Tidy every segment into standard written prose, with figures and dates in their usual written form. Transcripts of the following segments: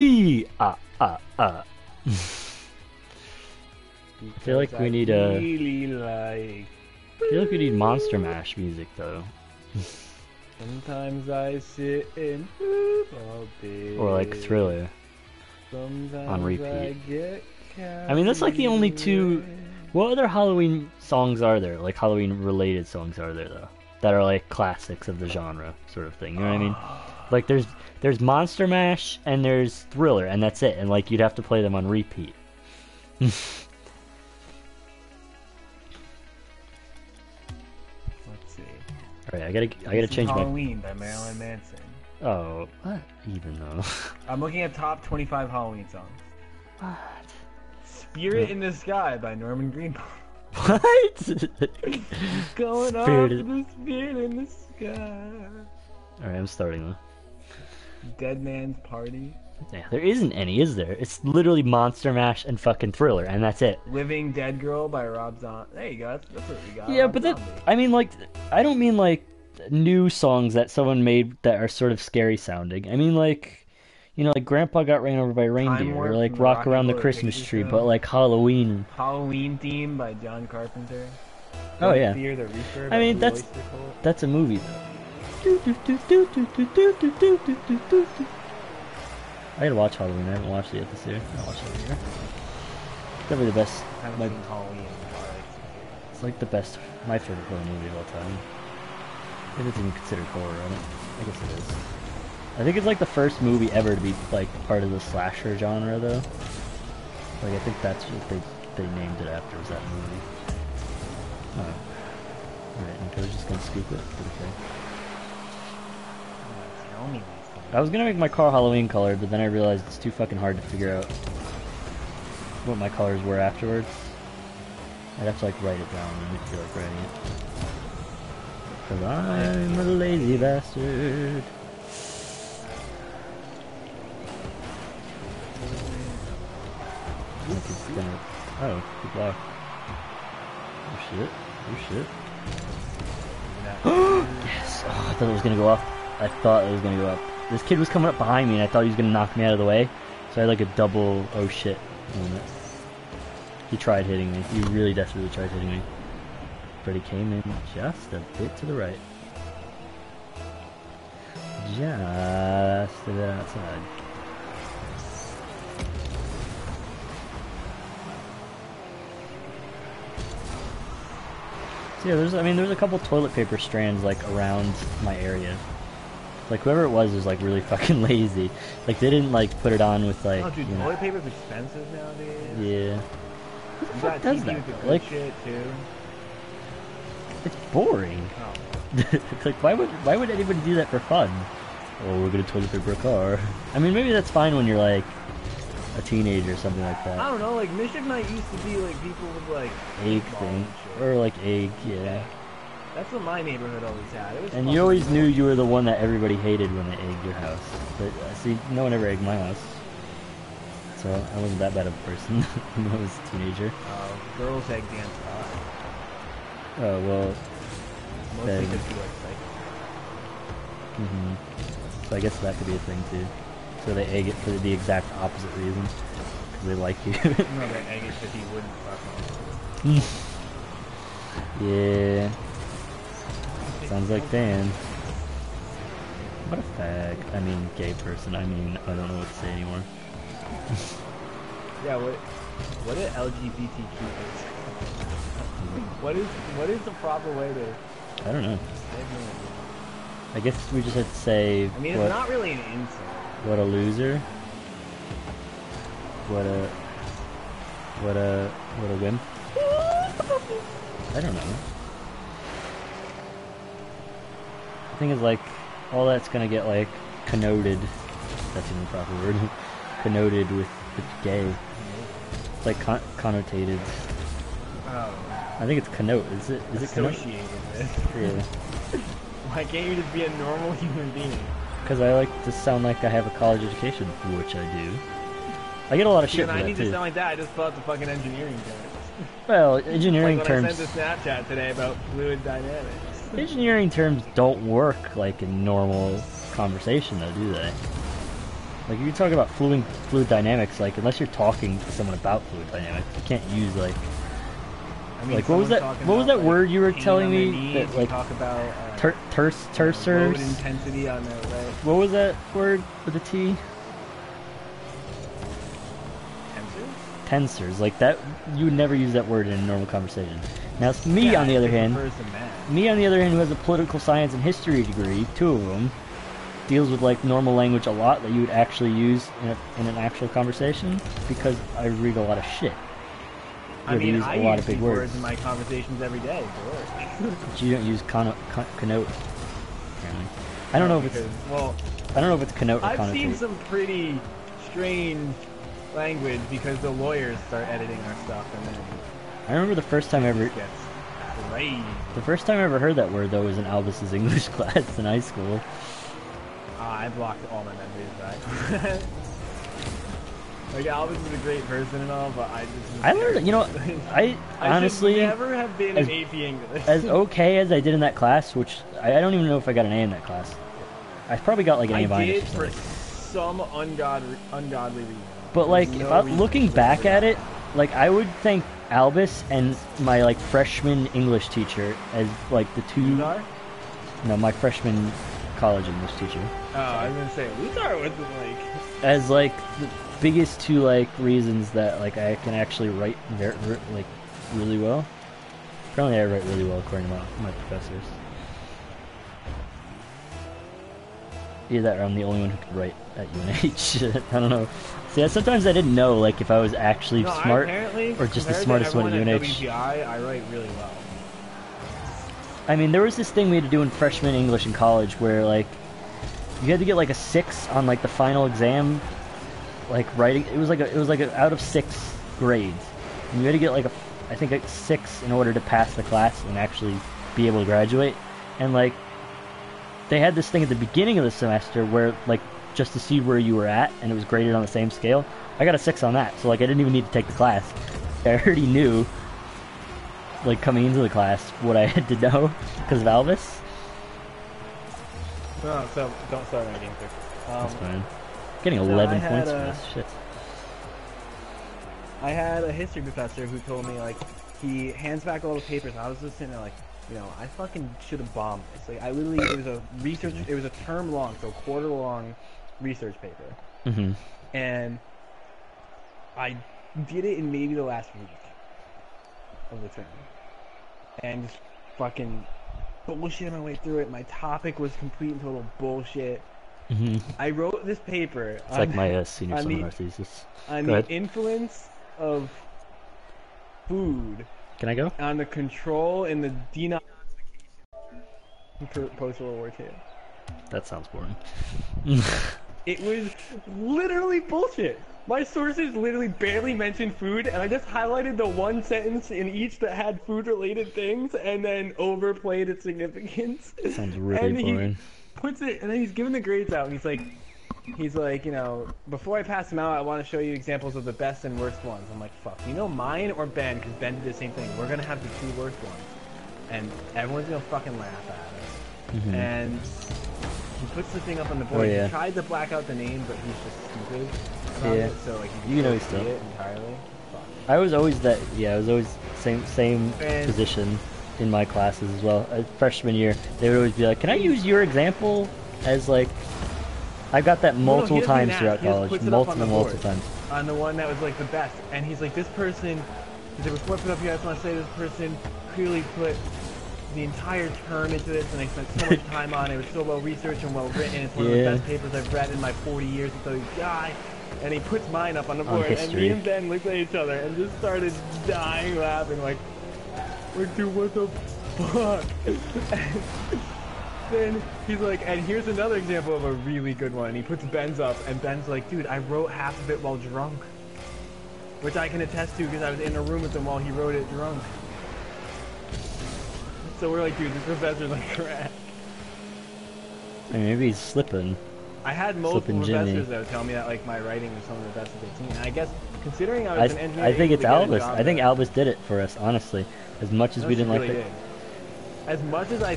I feel like we need I feel like we need Monster Mash music though. Sometimes I sit and poop all day. Or like Thriller Sometimes on repeat. I get I mean, that's like the only two. What other Halloween songs are there? Like Halloween related songs are there though? That are like classics of the genre, sort of thing. You know what I mean? Like there's Monster Mash and there's Thriller, and that's it. And like you'd have to play them on repeat. Let's see. All right, I gotta change Halloween by Marilyn Manson. Oh, what? Even though. I'm looking at top 25 Halloween songs. What? Spirit in the Sky by Norman Greenbaum. What? Going off Spirit the spirit in the sky. Alright, I'm starting though. Dead Man's Party. Yeah, there isn't any, is there? It's literally Monster Mash and fucking Thriller, and that's it. Living Dead Girl by Rob Zombie. There you go. That's what we got. Yeah, Rob but that, Zombie. I mean, like, I don't mean like new songs that someone made that are sort of scary sounding. I mean, like, you know, like Grandpa Got Ran Over by a Reindeer, Warp or like from the Rock Rocky Around the Horror Christmas Picture Tree, Show. but like Halloween. Halloween Theme by John Carpenter. Oh yeah. Fear the Reaper I by mean, Blue that's Oyster Cult. that's a movie though. I gotta watch Halloween. I haven't watched it yet this year. I'll watch it later. Probably the best. I haven't seen Halloween. It's like the best, my favorite horror movie of all time. If it's even considered horror, I guess it is. I think it's like the first movie ever to be like part of the slasher genre, though. Like I think that's what they named it after, was that movie. Oh. Alright, Nico's just gonna scoop it. Okay. Tell me these things. I was gonna make my car Halloween colored, but then I realized it's too fucking hard to figure out what my colors were afterwards. I'd have to like write it down and feel like writing it. Cause I'm a lazy bastard. Gonna... Oh, good block. Oh shit. Oh shit. Yes! Oh, I thought it was gonna go up. I thought it was gonna go up. This kid was coming up behind me and I thought he was gonna knock me out of the way. So I had like a double oh shit moment. He tried hitting me. He really desperately tried hitting me. But he came in just a bit to the right. Just a bit outside. So yeah, there's a couple toilet paper strands like around my area. Like whoever it was like really fucking lazy. Like they didn't like put it on with like. Oh, dude, toilet paper's expensive nowadays. Yeah. Who the You fuck got does TV that? with the Though? good Like shit too. it's boring. Oh. It's like why would anybody do that for fun? Oh, we're gonna toilet paper a car. I mean, maybe that's fine when you're like a teenager or something like that. I don't know, like Mischief Night used to be like people with like Egg paintball thing, and shit. or like egg, yeah. That's what my neighborhood always had. It was And fucking you always cool. knew you were the one that everybody hated when they egged your house. But see, no one ever egged my house, so I wasn't that bad of a person when I was a teenager. Girls egg dance hot. Oh well. Mostly Then- because you like psycho. So I guess that could be a thing too. So they egg it for the exact opposite reason, because they like you. No, they egg it because he wouldn't fuck me. Yeah. Sounds like Dan. What a fag. I mean, gay person. I mean, I don't know what to say anymore. Yeah, what are LGBTQ is? What is the proper way to? I don't know. I have no idea. I guess we just have to say. I mean, it's what, not really an insult. What a loser. What a wimp. I don't know. The thing is, like, all that's gonna get like connoted. That's even the proper word. Connoted with gay. It's like connotated. Oh. I think it's connote. Is it connote? Associated with. Yeah. Why can't you just be a normal human being? Because I like to sound like I have a college education, which I do. I get a lot of shit When for I that need too. to sound like that, I just pull out the fucking engineering terms. Well, engineering Like when terms. I sent a Snapchat today about fluid dynamics. Engineering terms don't work like in normal conversation, though, do they? Like you talk about fluid dynamics, like unless you're talking to someone about fluid dynamics, you can't use like. I mean, Like what was that? What was that word you were telling me? That like talk about tersers. load intensity on the right. What was that word with a T? Tensors. Like that, you would never use that word in a normal conversation. Now, me on the other hand, who has a political science and history degree, 2 of them, deals with like normal language a lot that you would actually use in an actual conversation because I read a lot of shit. I mean, use I a lot use of big words words in my conversations every day for work. But you don't use connote. Apparently, I don't know if it's. Well, I don't know if it's connote or I've connotate. seen some pretty strange language because the lawyers start editing our stuff, and then I remember the first time I ever. gets crazy. The first time I ever heard that word though was in Albus's English class in high school. I blocked all my memories back. Like Albus is a great person and all, but I learned, you know, I honestly should never have been in AP English. As okay as I did in that class, which I don't even know if I got an A in that class. I probably got like an A minus. I did for some ungodly reason. But like, if I'm looking back at it, like I would thank Albus and my like freshman English teacher as like the two. Luthar? No, my freshman college English teacher. Oh, I was gonna say Luthar wasn't like. As like the biggest 2 like reasons that like I can actually write like really well. Apparently, I write really well according to my professors. Either that or I'm the only one who could write at UNH. I don't know. See, sometimes I didn't know like if I was actually smart or just the smartest one at UNH. WGI, I write really well. I mean, there was this thing we had to do in freshman English in college where like you had to get like a 6 on like the final exam, like writing. It was like a out of 6 grades, and you had to get like I think a 6 in order to pass the class and actually be able to graduate. And like they had this thing at the beginning of the semester where like just to see where you were at, and it was graded on the same scale. I got a 6 on that, so like I didn't even need to take the class. I already knew, like coming into the class, what I had to know because of Albus. No, so don't start on a game quick. That's fine. Getting 11 points for this shit. I had a history professor who told me like he hands back all the papers, and I was just sitting there like, you know, I fucking should have bombed this. Like I literally, it was a term long, so quarter long research paper, and I did it in maybe the last week of the term, and just fucking bullshit my way through it. My topic was complete and total bullshit. I wrote this paper. It's like my senior seminar thesis. On the influence of food. Can I go? On the control and the denazification post-World War II. That sounds boring. It was literally bullshit. My sources literally barely mentioned food, and I just highlighted the one sentence in each that had food-related things, and then overplayed its significance. Sounds really boring. He puts it, and then he's giving the grades out, and he's like, you know, before I pass them out, I want to show you examples of the best and worst ones. I'm like, fuck, you know, mine or Ben, because Ben did the same thing. We're gonna have the 2 worst ones, and everyone's gonna fucking laugh at us. And he puts the thing up on the board. He tried to black out the name, but he's just stupid about it. So like, you know, he's still it entirely. Fuck. I was always that. Yeah, I was always same position in my classes as well. Freshman year, they would always be like, "Can I use your example?" As like, I got that multiple times throughout college, multiple times. On the one that was like the best, and he's like, "This person," he's like, "Before I put up here, I just want to say this person clearly put the entire term into this, and they spent so much time on it. It was so well researched and well written. It's one of the best papers I've read in my 40 years until he died." And he puts mine up on the board, and me and Ben looked at each other and just started dying laughing, like, dude, what the fuck? Then he's like, and here's another example of a really good one. He puts Ben's up, and Ben's like, dude, I wrote half of it while drunk. Which I can attest to because I was in a room with him while he wrote it drunk. So we're like, dude, this professor's like crap. I mean, maybe he's slipping. I had multiple professors that would tell me that like my writing was some of the best that they've seen. And I guess considering I was an engineer, I think it's Albus. I think Albus did it for us, honestly. As much as we didn't like it. As much as I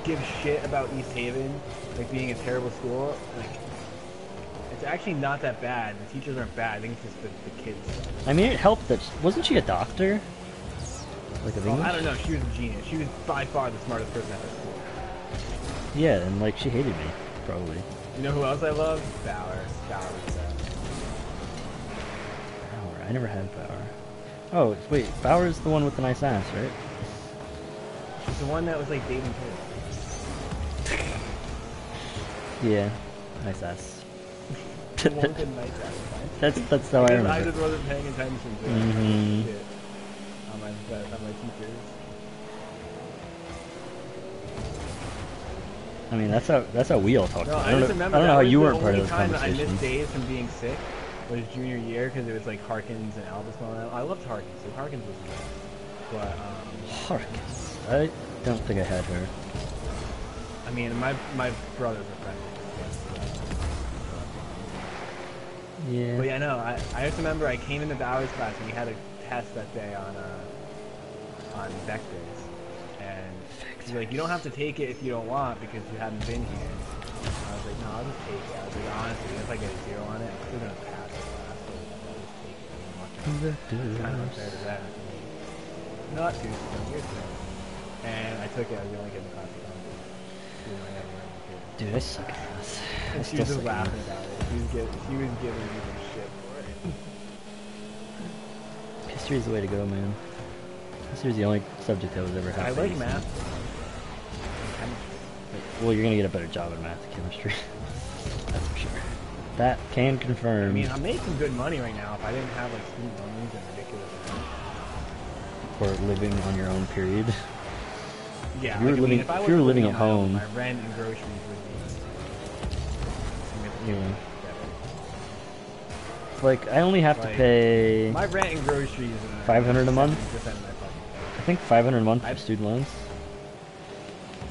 give shit about East Haven, like being a terrible school, like It's actually not that bad. The teachers aren't bad. I think it's just the kids. I mean, it helped that wasn't she a doctor? Like of Well, English? I don't know. She was a genius. She was by far the smartest person at the school. Yeah, and like she hated me, probably. You know who else I love? Bauer. Bauer was that. Bauer. I never had Bauer. Oh, wait, Bauer's the one with the nice ass, right? She's the one that was like dating kids. Yeah, nice ass. The one with the nice ass. That's how I remember. I just wasn't paying attention to shit on my teachers. I mean, that's how we all talk. No, I I don't just know, remember I don't know that how was you the weren't part only of those time that I conversations. missed days from being sick was junior year because it was like Harkins and Albus and all that. I loved Harkins, so Harkins was good. But Harkins. I don't think I had her. I mean, my brothers are friends. Yeah. But yeah, no, I just remember I came into Bowers class and we had a test that day on vectors, and she's like, you don't have to take it if you don't want because you haven't been here. I was like, no, I'll just take it. I was like, honestly, if I get a 0 on it, I'm still gonna pass the class, so I'll just take it. It's kind of unfair to that. Not too soon, you're too. And I took it. I was the only kid in the class who done it. Dude, I suck at this. I And she still was just suck at laughing this. about it. She was giving me some shit for it. History is the way to go, man. History is the only subject I was ever happy. I like math. Well, you're gonna get a better job at math and chemistry. That's for sure. That can confirm. I mean, I'm making good money right now. If I didn't have like student loans and ridiculous amounts. For living on your own period. Yeah, If you were like, living, if I if you were was living on at my own, home, my rent and groceries would be significantly yeah. better. Like I only have to Like, pay my rent and groceries. 500 a month. 70% of my fucking I think 500 a month for I've- student loans.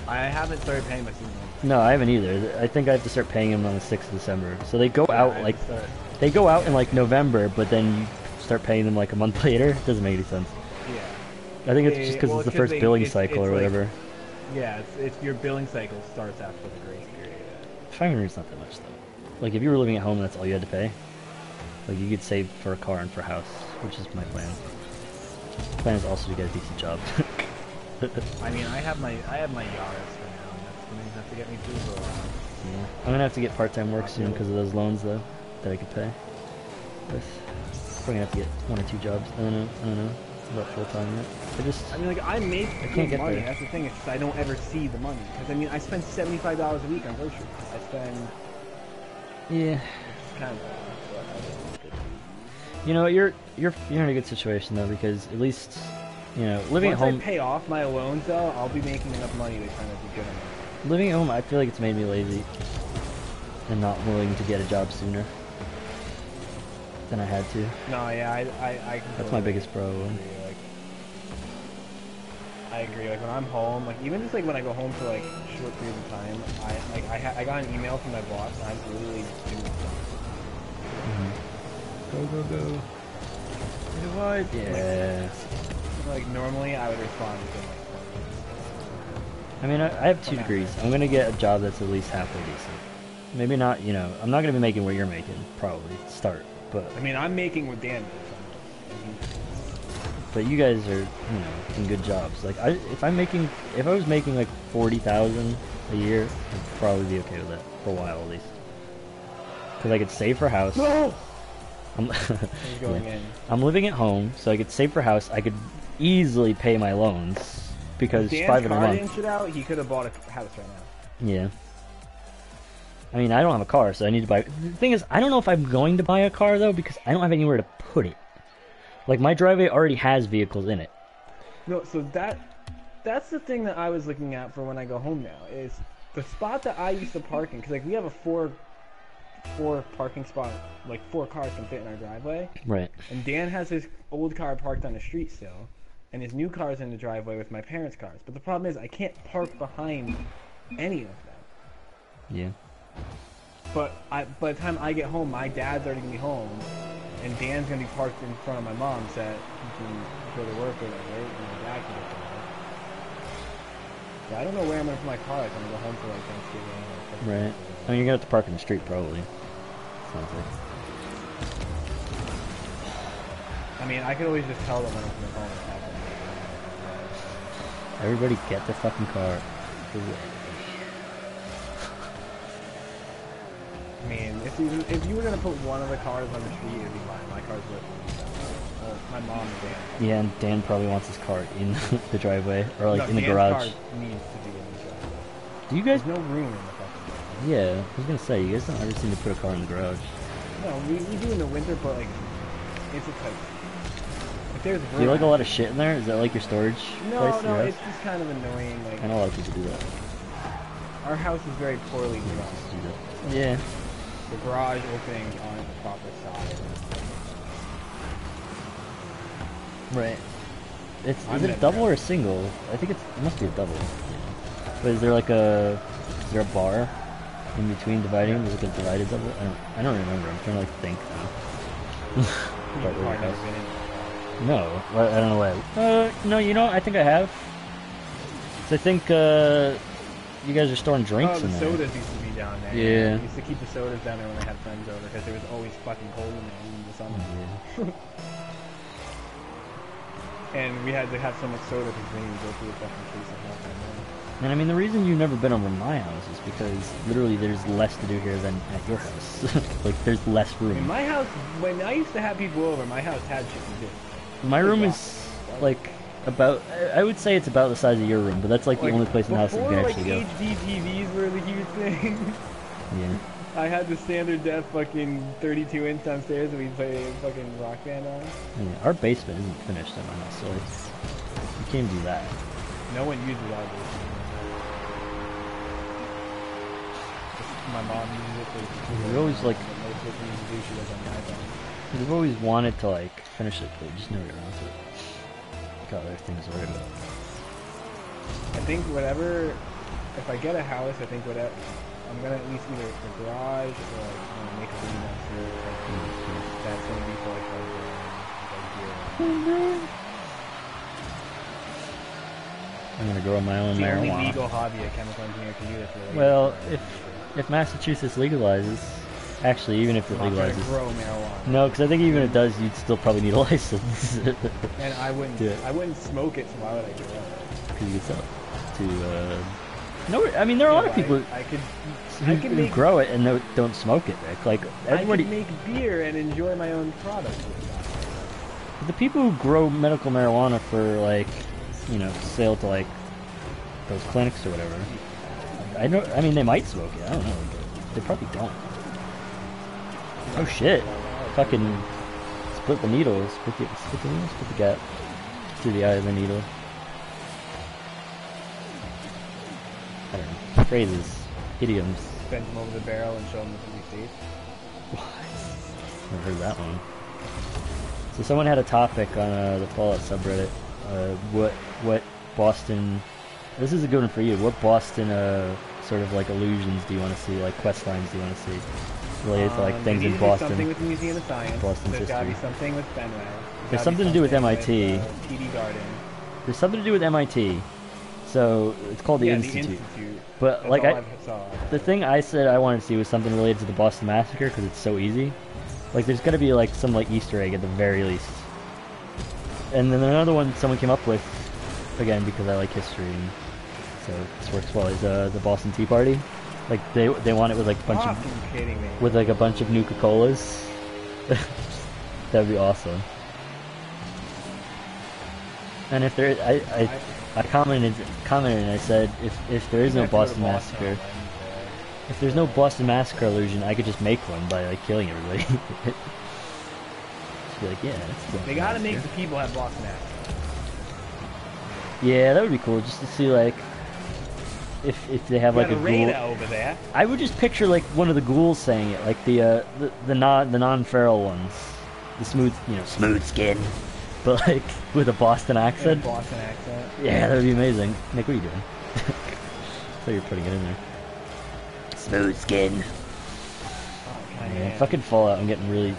I haven't started paying my student loans. No, I haven't either. I think I have to start paying them on the 6th of December. So they go I out have like to start- they go out in like November, but then you start paying them like a month later. It doesn't make any sense. Yeah. I think it's Yeah, just because well, it's the 'cause first they- billing it's cycle or like- whatever. Yeah, it's your billing cycle starts after the grace period. 500 is not that much though. Like if you were living at home, and that's all you had to pay. Like you could save for a car and for a house, which is my plan. Plan is also to get a decent job. I mean, I have my Yaris for now, and that's gonna have to get me through for a while. Yeah. I'm gonna have to get part-time work soon because of those loans though that I could pay. With probably gonna have to get 1 or 2 jobs. I don't know about full-time yet. I mean, like I make can't good get money. there. That's the thing. It's just I don't ever see the money. Because I mean, I spend $75 a week on groceries. I spend Yeah. it's kind of. You know, you're in a good situation though because at least you know living Once at home. I pay off my loans, though, I'll be making enough money to kind of be good on it. Living at home, I feel like it's made me lazy and not willing to get a job sooner than I had to. No, yeah, I That's my biggest problem. agree. Like, I agree. Like when I'm home, like even just like when I go home for like short periods of time, I got an email from my boss, and I really do. Go, go, go. What? Yeah. Like normally, I would respond within like 4 minutes. I mean, I have 2 degrees. I'm gonna get a job that's at least halfway decent. Maybe not, you know, I'm not gonna be making what you're making, probably, to start, but... I mean, I'm making what Dan does. But you guys are, you know, in good jobs. Like, if I was making like 40,000 a year, I'd probably be okay with that, for a while at least. Because I could save for a house. No! I'm, He's going in. I'm living at home, so I could save for a house. I could easily pay my loans, because If Dan's 500 a car month. didn't shit out, he could have bought a house right now. Yeah. I mean, I don't have a car, so I need to buy... The thing is, I don't know if I'm going to buy a car, though, because I don't have anywhere to put it. Like, my driveway already has vehicles in it. No, so that's the thing that I was looking at for when I go home now, is the spot that I used to park in, because like we have a four parking spot, like 4 cars can fit in our driveway. Right. And Dan has his old car parked on the street still, and his new car's in the driveway with my parents' cars. But the problem is I can't park behind any of them. Yeah. But by the time I get home, my dad's already gonna be home, and Dan's gonna be parked in front of my mom's so that he can go to work or whatever, and my dad can get to work. So I don't know where I'm gonna put my car. Like, I'm gonna go home for like Thanksgiving. Or Right. I mean, you're gonna have to park in the street, probably. sounds like. I mean, I could always just tell them when I'm gonna call them. Everybody get their fucking car. I mean, if you were gonna put one of the cars on the street, it'd be mine. My car's with well, my mom and Dan. Yeah, and Dan probably wants his car in the driveway or like no, in the Dan's garage. car needs to be in the driveway. Do you guys? There's no room in the fucking driveway. Yeah, I was gonna say you guys don't ever seem to put a car in the garage. No, we do in the winter, but like it's a tight. If there's room, Do you like a lot of shit in there? Is that like your storage No, place? no, Your it's house? just kind of annoying. Like I know a lot of people do that. our house is very poorly designed. Yeah. The garage openings aren't the proper size. Right. Is I'm it a never double gonna- or a single? I think it must be a double. Yeah. But is there like is there a bar in between dividing? Is it like a divided double? I don't remember. I'm trying to like think now. You've About your probably never house. been in. No, I don't know why. No, you know, I think I have. So I think you guys are storing drinks Oh, the in there. sodas used to be down there. Yeah. We used to keep the sodas down there when I had friends over because there was always fucking cold in there in the summer. Yeah. And we had to have so much soda because we would go through the fucking case of milk and milk. And I mean, the reason you've never been over my house is because literally there's less to do here than at your house. Like, there's less In room. my house, when I used to have people over, my house had shit to do. My room is like about, I would say it's about the size of your room, but that's like the only place in the house that you can actually go. Before, like, HD TVs were the huge thing. Yeah. I had the standard def fucking 32-inch downstairs and we'd play fucking Rock Band on. Yeah, our basement isn't finished at my house, so it's, you can't do that. No one uses our basement. My mom uses it for We always like, but most of the do she does on the iPhone. we've always wanted to like finish it, but we just never get around to it. Got other things worried about. I think whatever, if I get a house, I think whatever, I'm gonna at least either the garage or like, make a room downstairs. Like, that's gonna be for like here. I'm gonna grow my own It's the only marijuana. legal hobby a chemical engineer can do that's related. Well, if Massachusetts legalizes, actually, even if it I'm not gonna legalizes, grow marijuana. no, because I think even if it does, you'd still probably need a license. And I wouldn't, Yeah. I wouldn't smoke it, so why would I do that? Because you could sell it to. No, I mean there are a lot of people I could who make grow it and don't smoke it, Rick. Like everybody, I could make beer and enjoy my own product with that. the people who grow medical marijuana for like, you know, sale to like those clinics or whatever. I know. I mean, they might smoke it. I don't know. They probably don't. Oh shit! Fucking split the needle. Split the needle. Split the gap through the eye of the needle. I don't know. Phrases, idioms. Bend them over the barrel and show them the 50 states. What? Never heard that one. So someone had a topic on the Fallout subreddit. What Boston? This is a good one for you. What Boston sort of like illusions do you want to see? Like quest lines do you want to see related to like things there in needs to be Boston? Something with the Museum of Science. Boston's There's got to be history. something with Fenway. There's something to do with MIT. TD Garden. There's something to do with MIT. So it's called the Yeah, Institute. the Institute. But That's like all I, saw. the thing I said I wanted to see was something related to the Boston Massacre because it's so easy. Like there's got to be like some like Easter egg at the very least. And then another one someone came up with, again because I like history, and so this works well. Is the Boston Tea Party? Like they want it with like a bunch Fucking of kidding me. with like a bunch of Nuka-Colas. That'd be awesome. And if there, I commented and I said if there is no Boston Massacre. If there's no Boston Massacre illusion, I could just make one by like killing everybody. Just be like, yeah, that's Boston They gotta make Massacre. the people have Boston accents. Yeah, that would be cool, just to see like if they have like a ghoul. over there. I would just picture like one of the ghouls saying it, like the non-feral ones, the smooth skin, but like with a Boston accent. Boston accent. Yeah, that would be amazing. Nick, what are you doing? I thought you were putting it in there. Smooth skin. Oh, Yeah, fucking Fallout. I really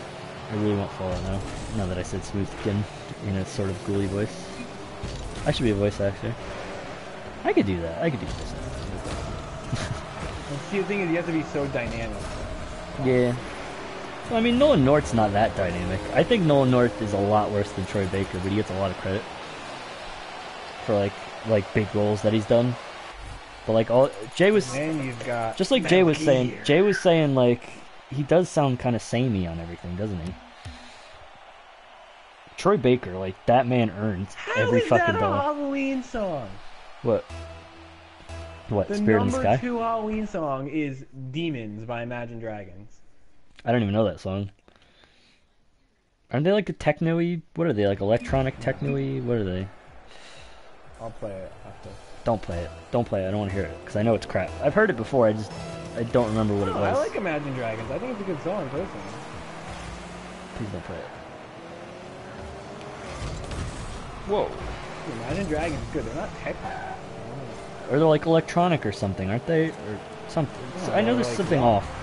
want Fallout now. Now that I said smooth skin in a sort of ghouly voice. I should be a voice actor. I could do that. I could do voice acting. See, the thing is, you have to be so dynamic. Yeah. Well, I mean, Nolan North's not that dynamic. I think Nolan North is a lot worse than Troy Baker, but he gets a lot of credit for like big roles that he's done. But like all Jay was, then you've got just like Metal Jay was saying. Gear. Jay was saying like he does sound kind of samey on everything, doesn't he? Troy Baker, like that man earns every fucking How is that a dollar. Halloween song? What? What? The Spirit in the number Sky? 2 Halloween song is Demons by Imagine Dragons. I don't even know that song. Aren't they like a techno-y? What are they, like electronic techno-y? What are they? I'll play it after. Don't play it. Don't play it. I don't want to hear it because I know it's crap. I've heard it before. I don't remember what it No, was. I like Imagine Dragons. I think it's a good song, personally. Please don't play it. Whoa. Imagine Dragons is good. They're not techno. Or they're like electronic or something, aren't they? Or something. No, I know they're there's like something rock. off.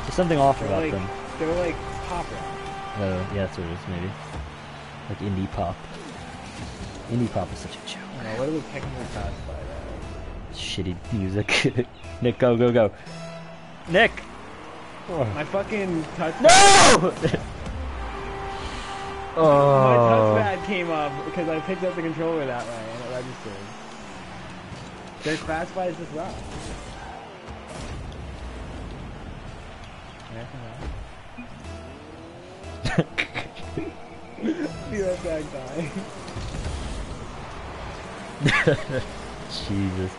There's something off They're about like, them. they're like pop rock. Yeah, that's what it is, maybe. Like indie pop. Indie pop is such a joke. I don't know, what are the technical classified as? Shitty music. Nick, go, go, go. Nick! Oh. My fucking touchpad. No! My Oh. touchpad came up because I picked up the controller that way and it registered. They're classified as just rock. Be right back, guy. Jesus.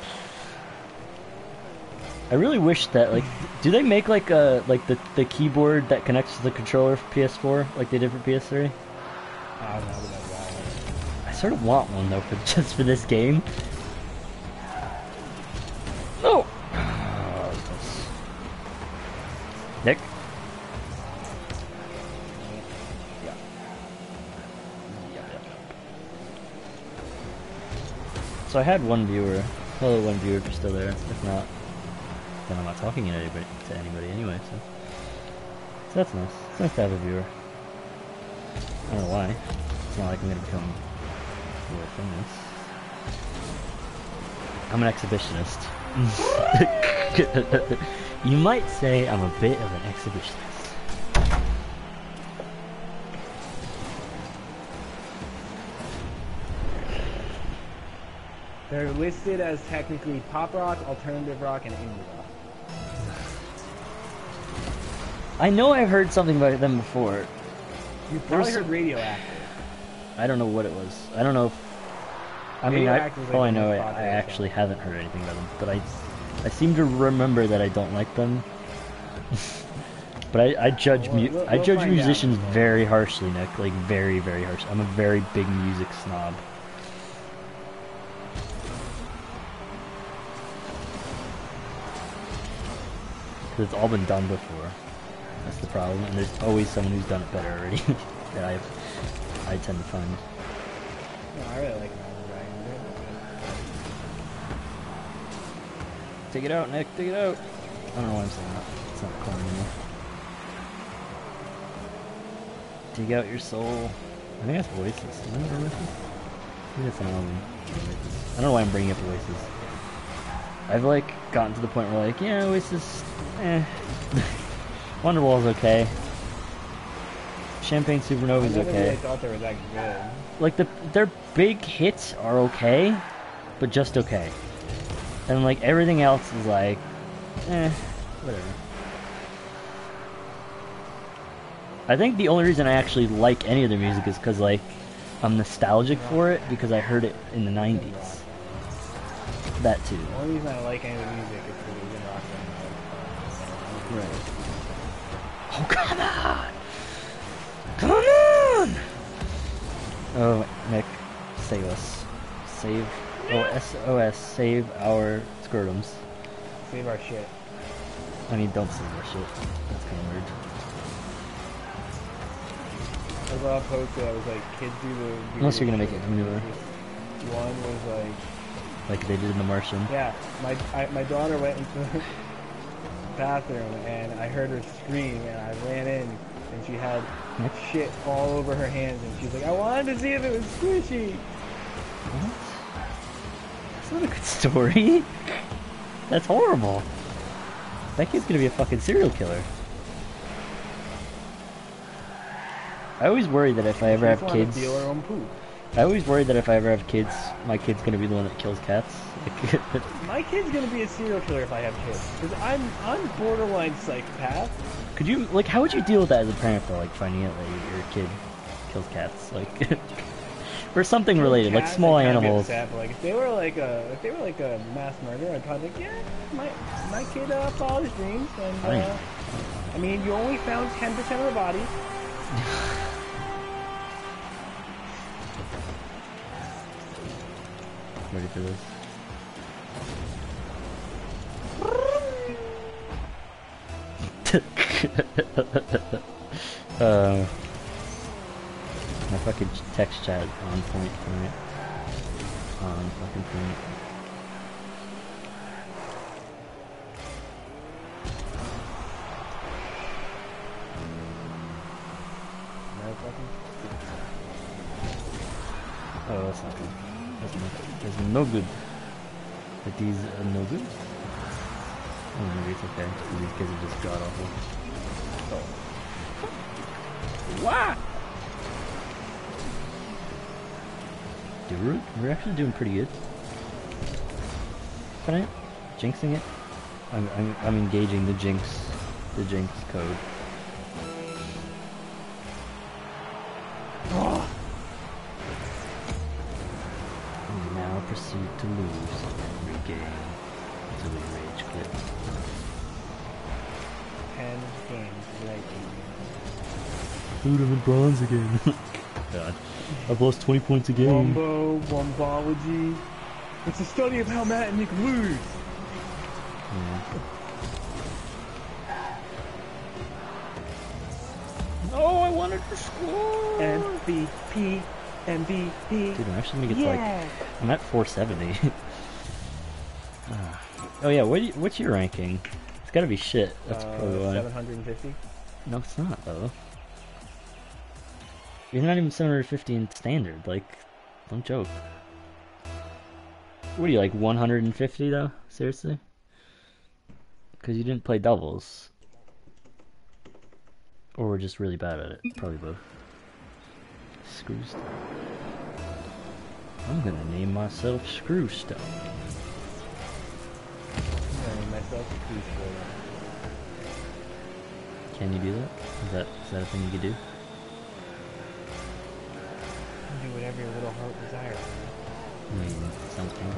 I really wish that, like, do they make like the keyboard that connects to the controller for PS4 like they did for PS3? I don't know about that. I sort of want one though, for just for this game. No. Nick. So I had one viewer. Hello, one viewer if you're still there. If not, then I'm not talking to anybody anyway. So that's nice. It's nice to have a viewer. I don't know why. It's not like I'm gonna become world famous. I'm an exhibitionist. You might say I'm a bit of an exhibitionist. They're listed as technically pop rock, alternative rock, and indie rock. I know I've heard something about them before. You probably heard Radioactive. I don't know what it was. I don't know if... I mean, Radioactive is like all I the know, most I popular actually song. haven't heard anything about them. But I seem to remember that I don't like them. But I judge We'll I judge find musicians out. very harshly, Nick. Like, very, very harsh. I'm a very big music snob. Because it's all been done before. That's the problem. And there's always someone who's done it better already. that I tend to find. No, I really like Imagine Dragons. Take it out, Nick. Take it out. I don't know why I'm saying that. It's not calm anymore. Dig out your soul. I think that's Voices. Is that Voices? I think that's an album. I don't know why I'm bringing up Voices. I've like gotten to the point where like, yeah, Oasis, Wonderwall's okay. Champagne Supernova's I never okay. really thought they were that good. Like their big hits are okay, but just okay. And like everything else is like, whatever. I think the only reason I actually like any of their music is because like I'm nostalgic for it because I heard it in the 90s. That too. The only reason I like any of the music is because it was in rock band. Right. Oh, come on! Come on! Oh, Nick, save us. Save. Oh, SOS, save our scrotums. Save our shit. I mean, don't save our shit. That's kind of weird. I saw a post that was like, kids do the... Unless you're gonna weirdest make it shit. manure. One was like... Like they did in The Martian. Yeah, my daughter went into the bathroom and I heard her scream and I ran in and she had shit all over her hands and she's like, I wanted to see if it was squishy. What? That's not a good story. That's horrible. That kid's gonna be a fucking serial killer. I always worry that if I ever have Kids want to kids, feel their own poop. I always worry that if I ever have kids, my kid's gonna be the one that kills cats. Like, My kid's gonna be a serial killer if I have kids, because I'm borderline psychopath. could you like? How would you deal with that as a parent though? Like finding out that your kid kills cats, like, or something related, like Cats, small I'd kinda be animals. upset, but like if they were like a mass murderer, I'd probably be like, yeah, my kid followed his dreams, and I mean, you only found 10% of the body. Ready for this? My fucking text chat on point tonight. On fucking point. Oh, that's not good. That's no good. But these are no good? Oh, maybe it's okay. These kids are just god awful. Oh. What? Dude, we're actually doing pretty good. Can I? Jinxing it? I'm engaging the jinx code. Oh. We now proceed to lose every game until we rage quit. 10 games later. Dude, I'm in bronze again. God. I've lost 20 points a game. Wombology. It's a study of how Matt and Nick lose. Yeah. Oh, I wanted to score! MVP. Dude, I'm actually gonna get like... I'm at 470. Oh yeah, what's your ranking? It's gotta be shit. That's probably why. 750. No, it's not, though. You're not even 750 in standard, like, don't joke. What are you, like 150 though? Seriously? Because you didn't play doubles. Or we're just really bad at it. Probably both. Screw stuff. I'm gonna name myself Screw Stuff. I'm gonna name myself Peaceful. Can you do that? Is that a thing you could do? Do whatever your little heart desires. I mean, sounds fun.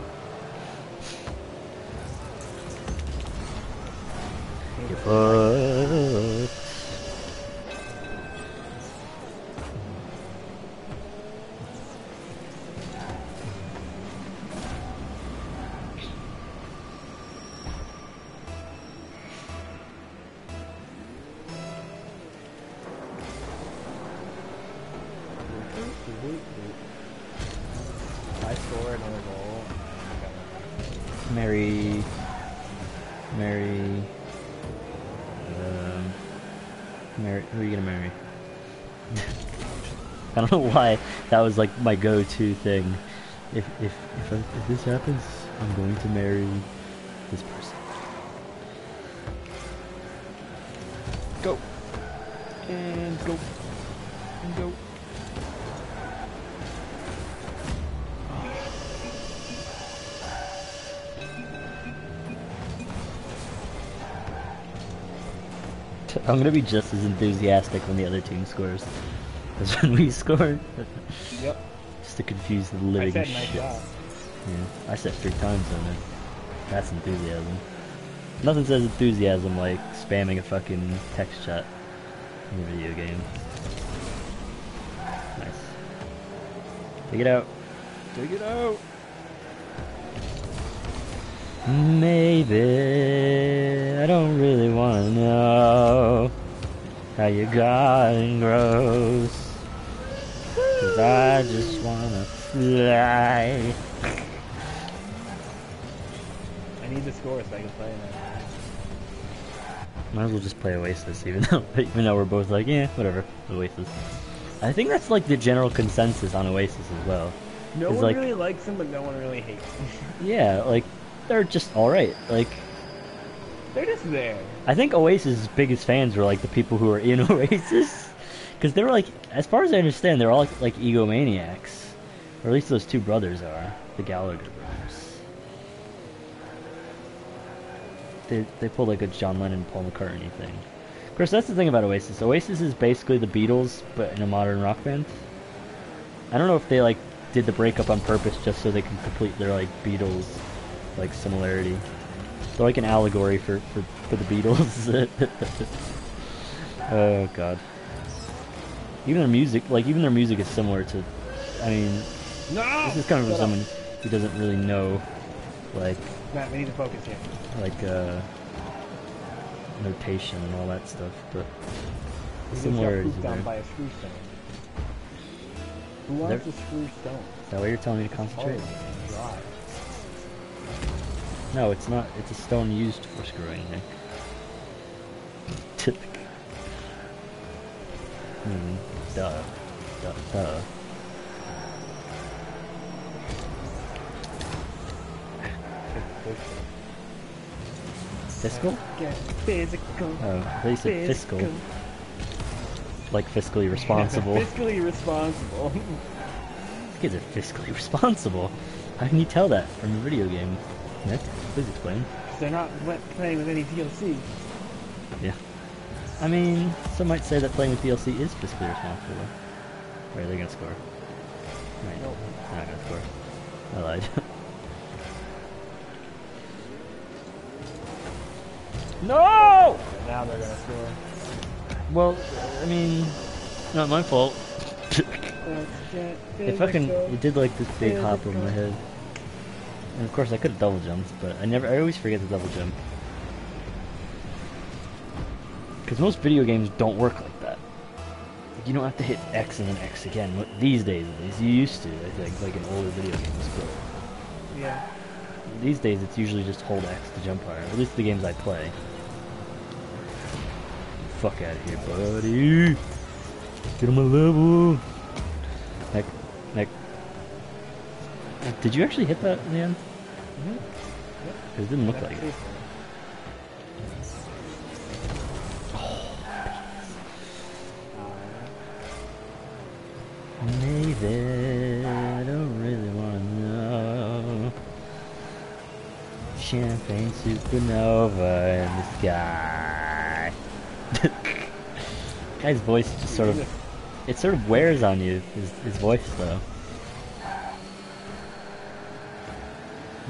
Get fucked. I score another goal. Mary, who are you gonna marry? I don't know why that was like my go-to thing. If this happens, I'm going to marry this person. Go and go and go. I'm gonna be just as enthusiastic when the other team scores as when we score. Yep. Just to confuse the living I said shit. nice job. Yeah, I said 3 times on it. That's enthusiasm. Nothing says enthusiasm like spamming a fucking text chat in a video game. Nice. Take it out. Take it out. Maybe I don't really wanna know how you got gross, 'cause I just wanna fly. I need to score so I can play now. Might as well just play Oasis, even though we're both like, yeah, whatever, Oasis. I think that's like the general consensus on Oasis as well. No It's one like, really likes them, but no one really hates them. yeah, like they're just all right. Like They're just there. I think Oasis' biggest fans were like the people who are in Oasis, Because they were like, as far as I understand, they're all like egomaniacs, or at least those two brothers are, the Gallagher brothers. They pulled like a John Lennon, Paul McCartney thing. Of course, that's the thing about Oasis. Oasis is basically the Beatles, but in a modern rock band. I don't know if they like did the breakup on purpose just so they can complete their like Beatles like similarity. They're like an allegory for the Beatles. Oh god. Even their music is similar to. I mean, No! this is coming from Shut up. someone who doesn't really know, like, Matt, we need to focus here. like notation and all that stuff, but the We just got similarities pooped are on there. by a screw stone. Who wants a screw stone? Is that why you're telling me to concentrate? Oh, dry. No, it's not. It's a stone used for screwing, Nick. Duh. Duh. Fiscal? Get physical. Oh, I thought you said fiscal. Like fiscally responsible. Fiscally responsible. Kids are fiscally responsible. How can you tell that from a video game? Nick, please explain. They're not playing with any DLC. Yeah. I mean, some might say that playing with DLC is fiscally responsible. Wait, they're gonna score. Right. Nope. They're not gonna score. I lied. No! Now they're gonna score. Well, I mean, not my fault. It did like this big hop over my head. And of course I could have double jumped, but I always forget to double jump. Because most video games don't work like that. You don't have to hit X and then X again. These days at least, you used to, I think, like in older video games. But yeah. These days it's usually just hold X to jump higher. At least the games I play. Fuck out of here, buddy. Get on my level. Nick. Did you actually hit that in the end? Mm-hmm. Yep. It didn't look like it. Maybe I don't really want to know. Champagne supernova in the sky. Guy's voice just sort of, it sort of wears on you, his voice though.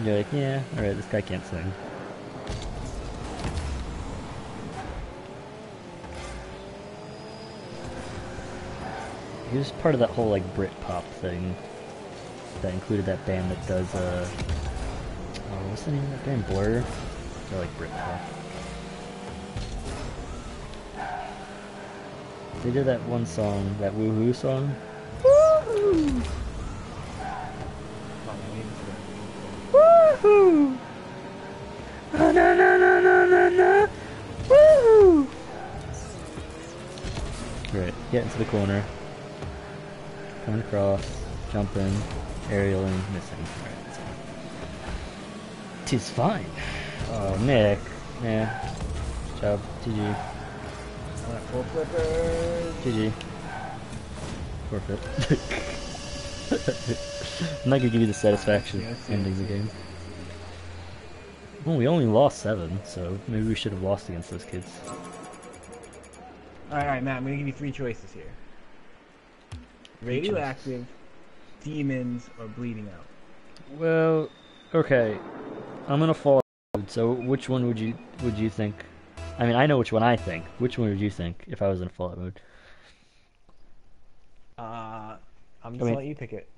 You're like, yeah, alright, this guy can't sing. He was part of that whole like Britpop thing that included that band that does oh, what's the name of that band? Blur? They're like Britpop. They did that one song, that Woohoo song. Woohoo! Woohoo! Na na na na na na! Woohoo! Great, get into the corner. Coming across, jumping, aerialing, missing. Alright, so. 'Tis fine. Oh, Nick. Yeah. Good job. GG. Full flippers. GG. Forfeit. I'm not gonna give you the satisfaction of ending the game. Well, we only lost 7, so maybe we should have lost against those kids. Alright, Matt, I'm gonna give you 3 choices here. Radioactive, demons, or bleeding out. Well, okay. I'm gonna fall out. So which one would you think? I mean, I know which one I think. Which one would you think if I was in fallout mode? I'm just gonna let you pick it.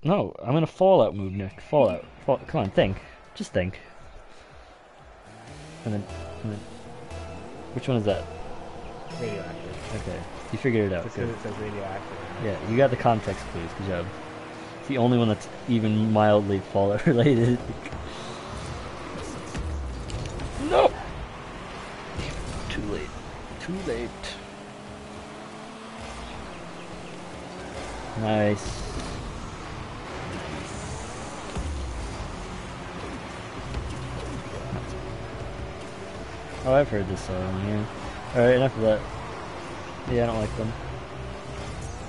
No, I'm in a fallout mood, Nick. Fallout. Come on, think. Just think. And then, which one is that? Radioactive. Okay, you figured it out. Just Good. because it says radioactive. Yeah, you got the context clues. Good job. It's the only one that's even mildly fallout related. No! Too late. Too late. Nice. Oh, I've heard this song, yeah. Alright, enough of that. Yeah, I don't like them.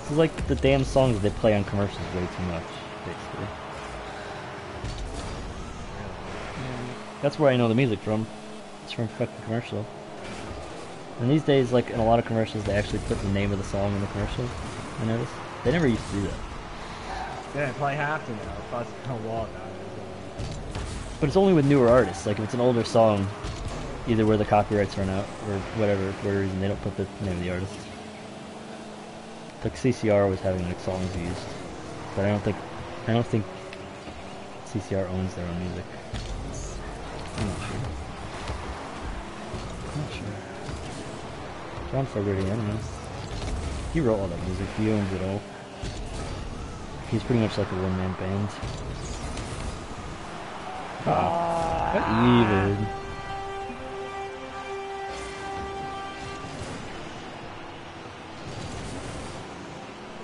This is like the damn songs they play on commercials way too much, basically. That's where I know the music from. It's from fucking commercial. And these days, like in a lot of commercials, they actually put the name of the song in the commercial. I noticed. They never used to do that. Yeah, I probably have to now. Plus, it's kind of law now. But it's only with newer artists. Like if it's an older song, either where the copyrights run out or whatever, for whatever reason, they don't put the name of the artist. Like CCR was having like songs used, but I don't think CCR owns their own music. I'm not sure. John Fogerty, I don't know. He wrote all that music. He owns it all. He's pretty much like a one-man band. What even?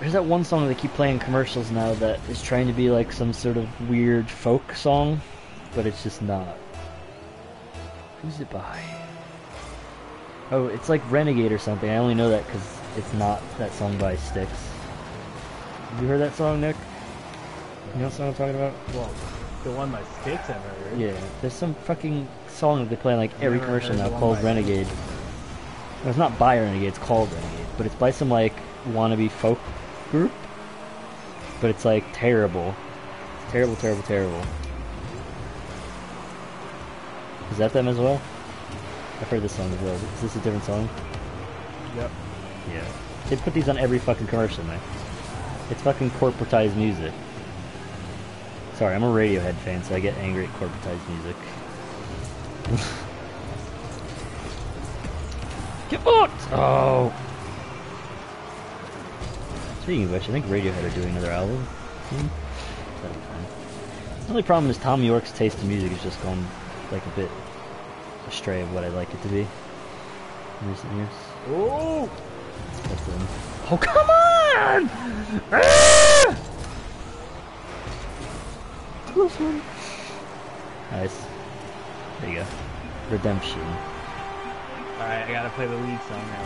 There's that one song that they keep playing in commercials now that is trying to be like some sort of weird folk song, but it's just not. Who's it by? Oh, it's like Renegade or something. I only know that because it's not that song by Styx. Have you heard that song, Nick? You know what song I'm talking about? Well, the one by Styx I've heard. Yeah, there's some fucking song that they play in like every commercial now called Renegade. No, it's not by Renegade, it's called Renegade, but it's by some like wannabe folk group. But it's like terrible. It's terrible, terrible, terrible. Is that them as well? I've heard this song as well. Is this a different song? Yep. Yeah. They put these on every fucking commercial, man. It's fucking corporatized music. Sorry, I'm a Radiohead fan, so I get angry at corporatized music. Get fucked! Oh! Speaking of which, I think Radiohead are doing another album soon. That'll be fun. The only problem is Tom York's taste in music has just gone like a bit astray of what I'd like it to be in recent years. Oh! Oh, come on! Ah! Close one. Nice. There you go. Redemption. Alright, I gotta play the lead song now,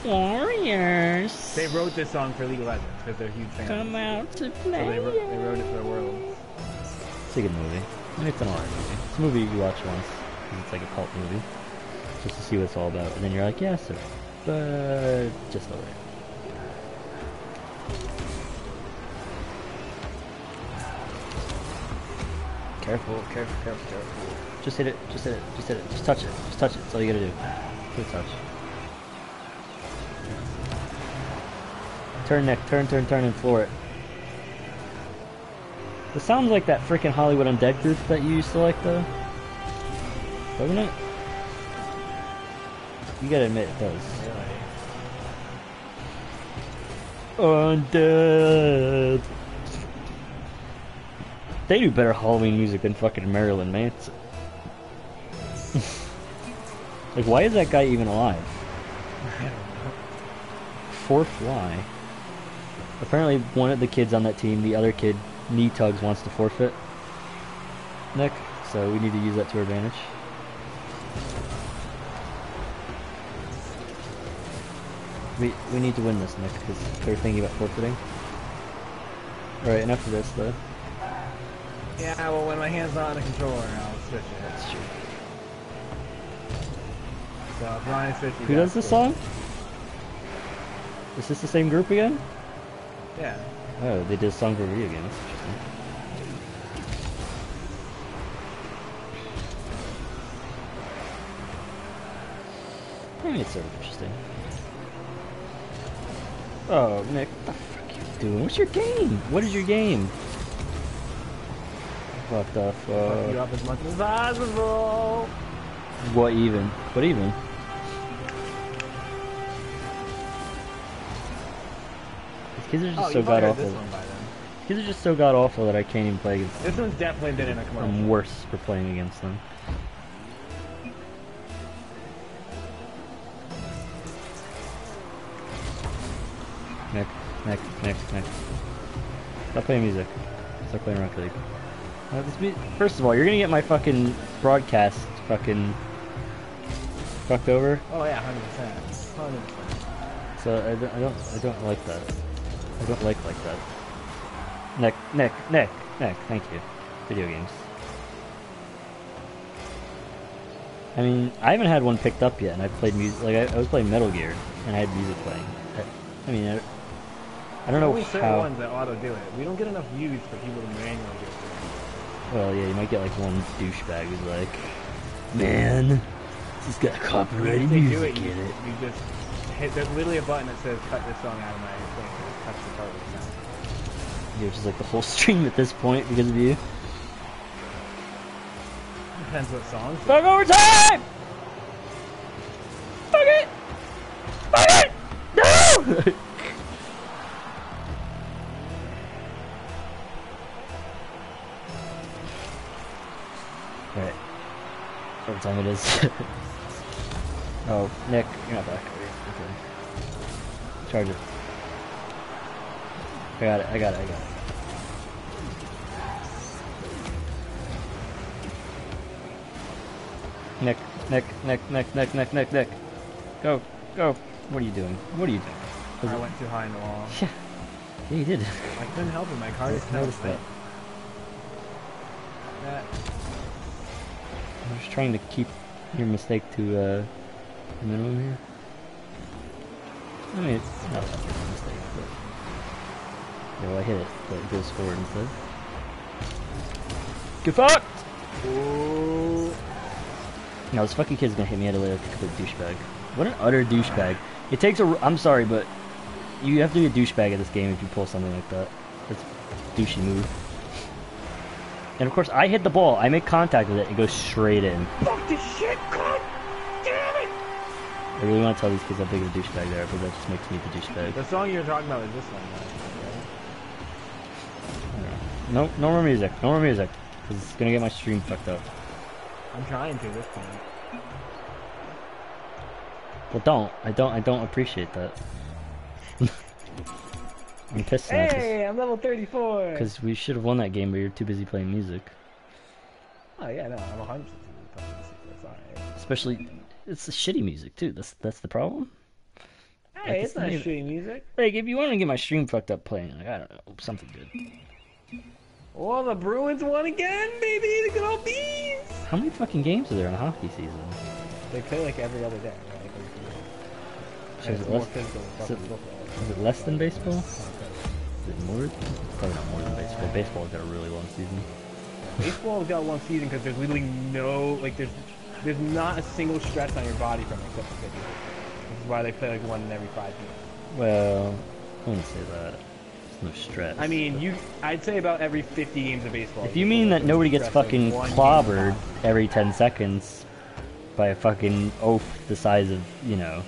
Warriors. Warriors! They wrote this song for League of Legends because they're huge fans. Come out to play. So they wrote it for the world. It's a good movie. And it's an alright movie. It's a movie you watch once. It's like a cult movie. Just to see what it's all about. And then you're like, yeah, sir. But just alright. Careful, careful, careful, careful. Just hit it, just hit it, just hit it. Just touch it. Just touch it. That's all you gotta do. Good touch. Turn, Nick. Turn, turn, turn, and floor it. It sounds like that freaking Hollywood Undead group that you used to like, though. Doesn't it? You gotta admit it does. Undead! They do better Halloween music than fucking Marilyn Manson. Like, why is that guy even alive? Fourth why? Apparently one of the kids on that team, the other kid, knee tugs, wants to forfeit Nick, so we need to use that to our advantage. We need to win this, Nick, because they're thinking about forfeiting. Alright, enough of this, though. Yeah, well, when my hand's not on the controller, I'll switch it. That's true. So, if you want to switch, Who does this song? Is this the same group again? Yeah. Oh, they did a song for a video game. That's interesting. I mean, it's sort of interesting. Oh, Nick, what the fuck are you doing? What's your game? What is your game? What the fuck? You up as much as possible. What even? What even? These kids are just so god awful. These kids are just so god awful that I can't even play against them. This one's definitely been in a commercial. I'm worse for playing against them. Nick, Nick, Nick, Nick. Stop playing music. Stop playing Rocket League. First of all, you're gonna get my fucking broadcast fucking fucked over. Oh yeah, 100%. 100%. So I don't like that. I don't like that. Nick. Thank you. Video games. I mean, I haven't had one picked up yet, and I've played music. Like I was playing Metal Gear, and I had music playing. I mean, I don't know only certain how. ones that auto do it. We don't get enough views for people to manually do it. Well, yeah, you might get like one douchebag who's like, man, he's got copyrighted music in it. You just hit. There's literally a button that says "cut this song out of my thing." It cuts the part with the sound. You're just like the whole stream at this point because of you. Depends what songs. Fuck overtime! Fuck it! Fuck it! No! Alright. Overtime it is. Oh, Nick, you're not back. Okay. Charge it. I got it. Nick. Go. What are you doing? I went too high in the wall. Yeah, you did. I couldn't help it. My car just noticed that. I'm just trying to keep your mistake to a minimum here. I mean, it's not that big of a mistake, but yeah, well, I hit it, but it goes forward instead. Get fucked! Ooh. No, this fucking kid's gonna hit me out of like a complete douchebag. What an utter douchebag. It takes a. I'm sorry, but you have to be a douchebag at this game if you pull something like that. That's a douchey move. And of course, I hit the ball. I make contact with it. It goes straight in. Fuck this shit! God damn it! I really want to tell these kids how big of a douchebag they are, but that just makes me the douchebag. The song you're talking about is this one, right? No more music. No more music. Because it's gonna get my stream fucked up. I'm trying to this point. Well, I don't appreciate that. I'm pissed now. Hey, I'm level 34! Because we should have won that game, but you're too busy playing music. Oh yeah, no, I'm 100% playing music, that's alright. Especially, it's the shitty music too. That's the problem. Hey, Like, it's not shitty music. Like, if you want to get my stream fucked up playing, like, I don't know, something good. Oh, the Bruins won again, baby! The good old bees! How many fucking games are there in a hockey season? They play like every other day, right? So is, it less, is it less than baseball? Is it more? Probably not more than baseball. Baseball's got a really long season. Baseball's got a long season because there's literally no, like, there's not a single stress on your body from it except for pitching. This is why they play like 1 in every 5 games. Well, I wouldn't say that. There's no stress. I mean, I'd say about every 50 games of baseball. If you mean that nobody gets fucking clobbered every 10 seconds by a fucking oaf the size of, you know,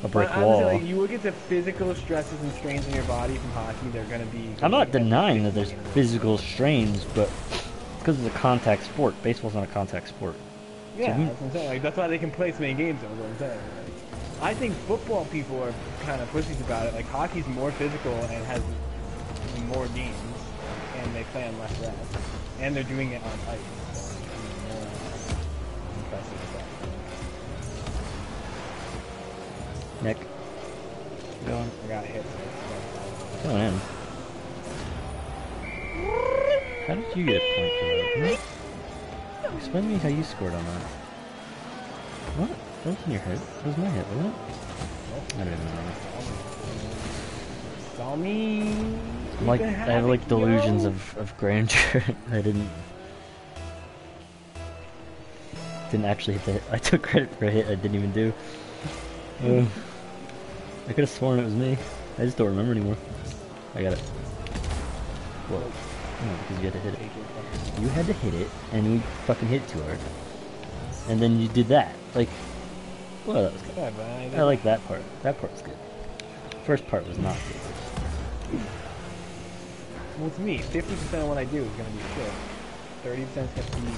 a brick wall. Like, you look at the physical stresses and strains in your body from hockey, they're going to be... I'm not denying that there's physical strains, but because it's a contact sport. Baseball's not a contact sport. Yeah, so, that's what I'm saying. Like, that's why they can play so many games, that's what I'm saying. Like, I think football people are kind of pussies about it. Like, hockey's more physical and has more games, and they play on less rest. And they're doing it on ice, so it's even more impressive with that. Nick, going. I got hit. Going in. How did you get a point for that? Hmm? Explain to me how you scored on that. What? That wasn't your hit. That was my hit, wasn't it? I don't even know. Saw me. I have like delusions of grandeur. I didn't actually hit the hit. I took credit for a hit I didn't even do. I could have sworn it was me. I just don't remember anymore. I got it. Whoa. No, because you had to hit it. You had to hit it, and we fucking hit it too hard. And then you did that. Like, well, that was good. I like that part. That part was good. First part was not good. Well, it's me. 50% of what I do is gonna be shit. 30% is gonna be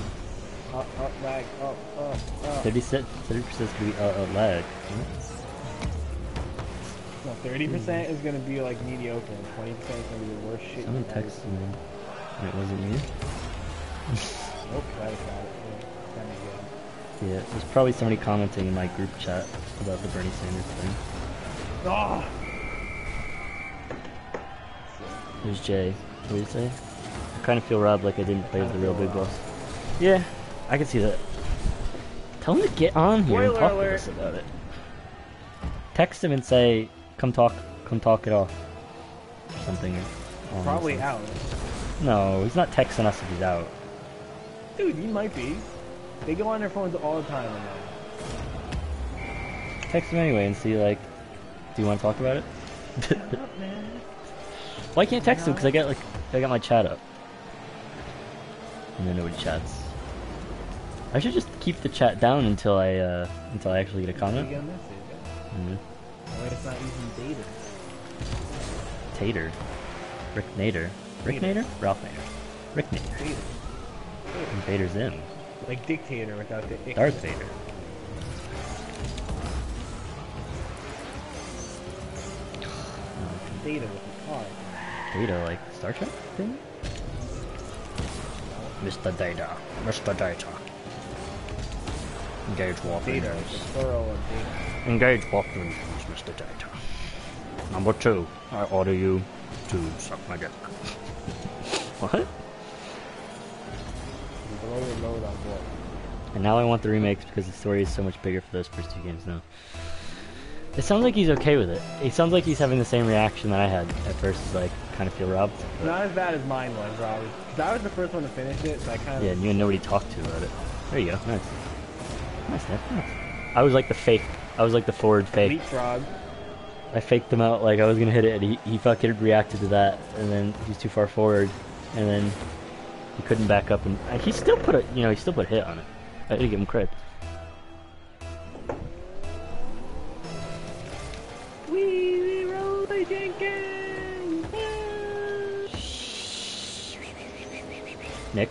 lag, up. 30% is gonna be lag. No, 30% is gonna be like mediocre, and 20% is gonna be the worst shit. Someone texted me, and it wasn't me. Nope, I got it. Yeah, Yeah, there's probably somebody commenting in my group chat about the Bernie Sanders thing. Oh! Who's Jay? What do you say? I kind of feel robbed like I didn't play as the real big boss. Yeah, I can see that. Tell him to get on here and talk with us about it. Text him and say, come talk it off. Or something. Probably out. No, he's not texting us if he's out. Dude, he might be. They go on their phones all the time. Text him anyway and see, like, do you want to talk about it? Shut up, man. Well, I can't text him because I got my chat up. And then nobody chats. I should just keep the chat down until I actually get a comment. You get a message, yeah. Why it's not using data? Tater. Rick Nader. Rick Nader? Ralph Nader. Rick Nader. Vader. And Vader's in. Like dictator without the ick. Darth Vader. Data with the car. Data, like Star Trek thing? Mr. Data. Mr. Data. Engage warp Data. engines. Plural of data. Engage warp engines, Mr. Data. Number 2, I order you to suck my dick. What? Blow your load on what? And now I want the remakes because the story is so much bigger for those first 2 games now. It sounds like he's okay with it. It sounds like he's having the same reaction that I had at first, like, kind of feel robbed. But... Not as bad as mine was, Rob. Because I was the first one to finish it, so I kind of... Yeah, and you and nobody talked to about it. There you go, nice. Nice, Nick, nice. I was like the fake, I was like the forward fake. Leapfrog. I faked him out like I was gonna hit it, and he fucking reacted to that, and then he's too far forward, and then he couldn't back up, and he still put a, he still put a hit on it. I did give him credit. Wee roll the Jenkins! Nick?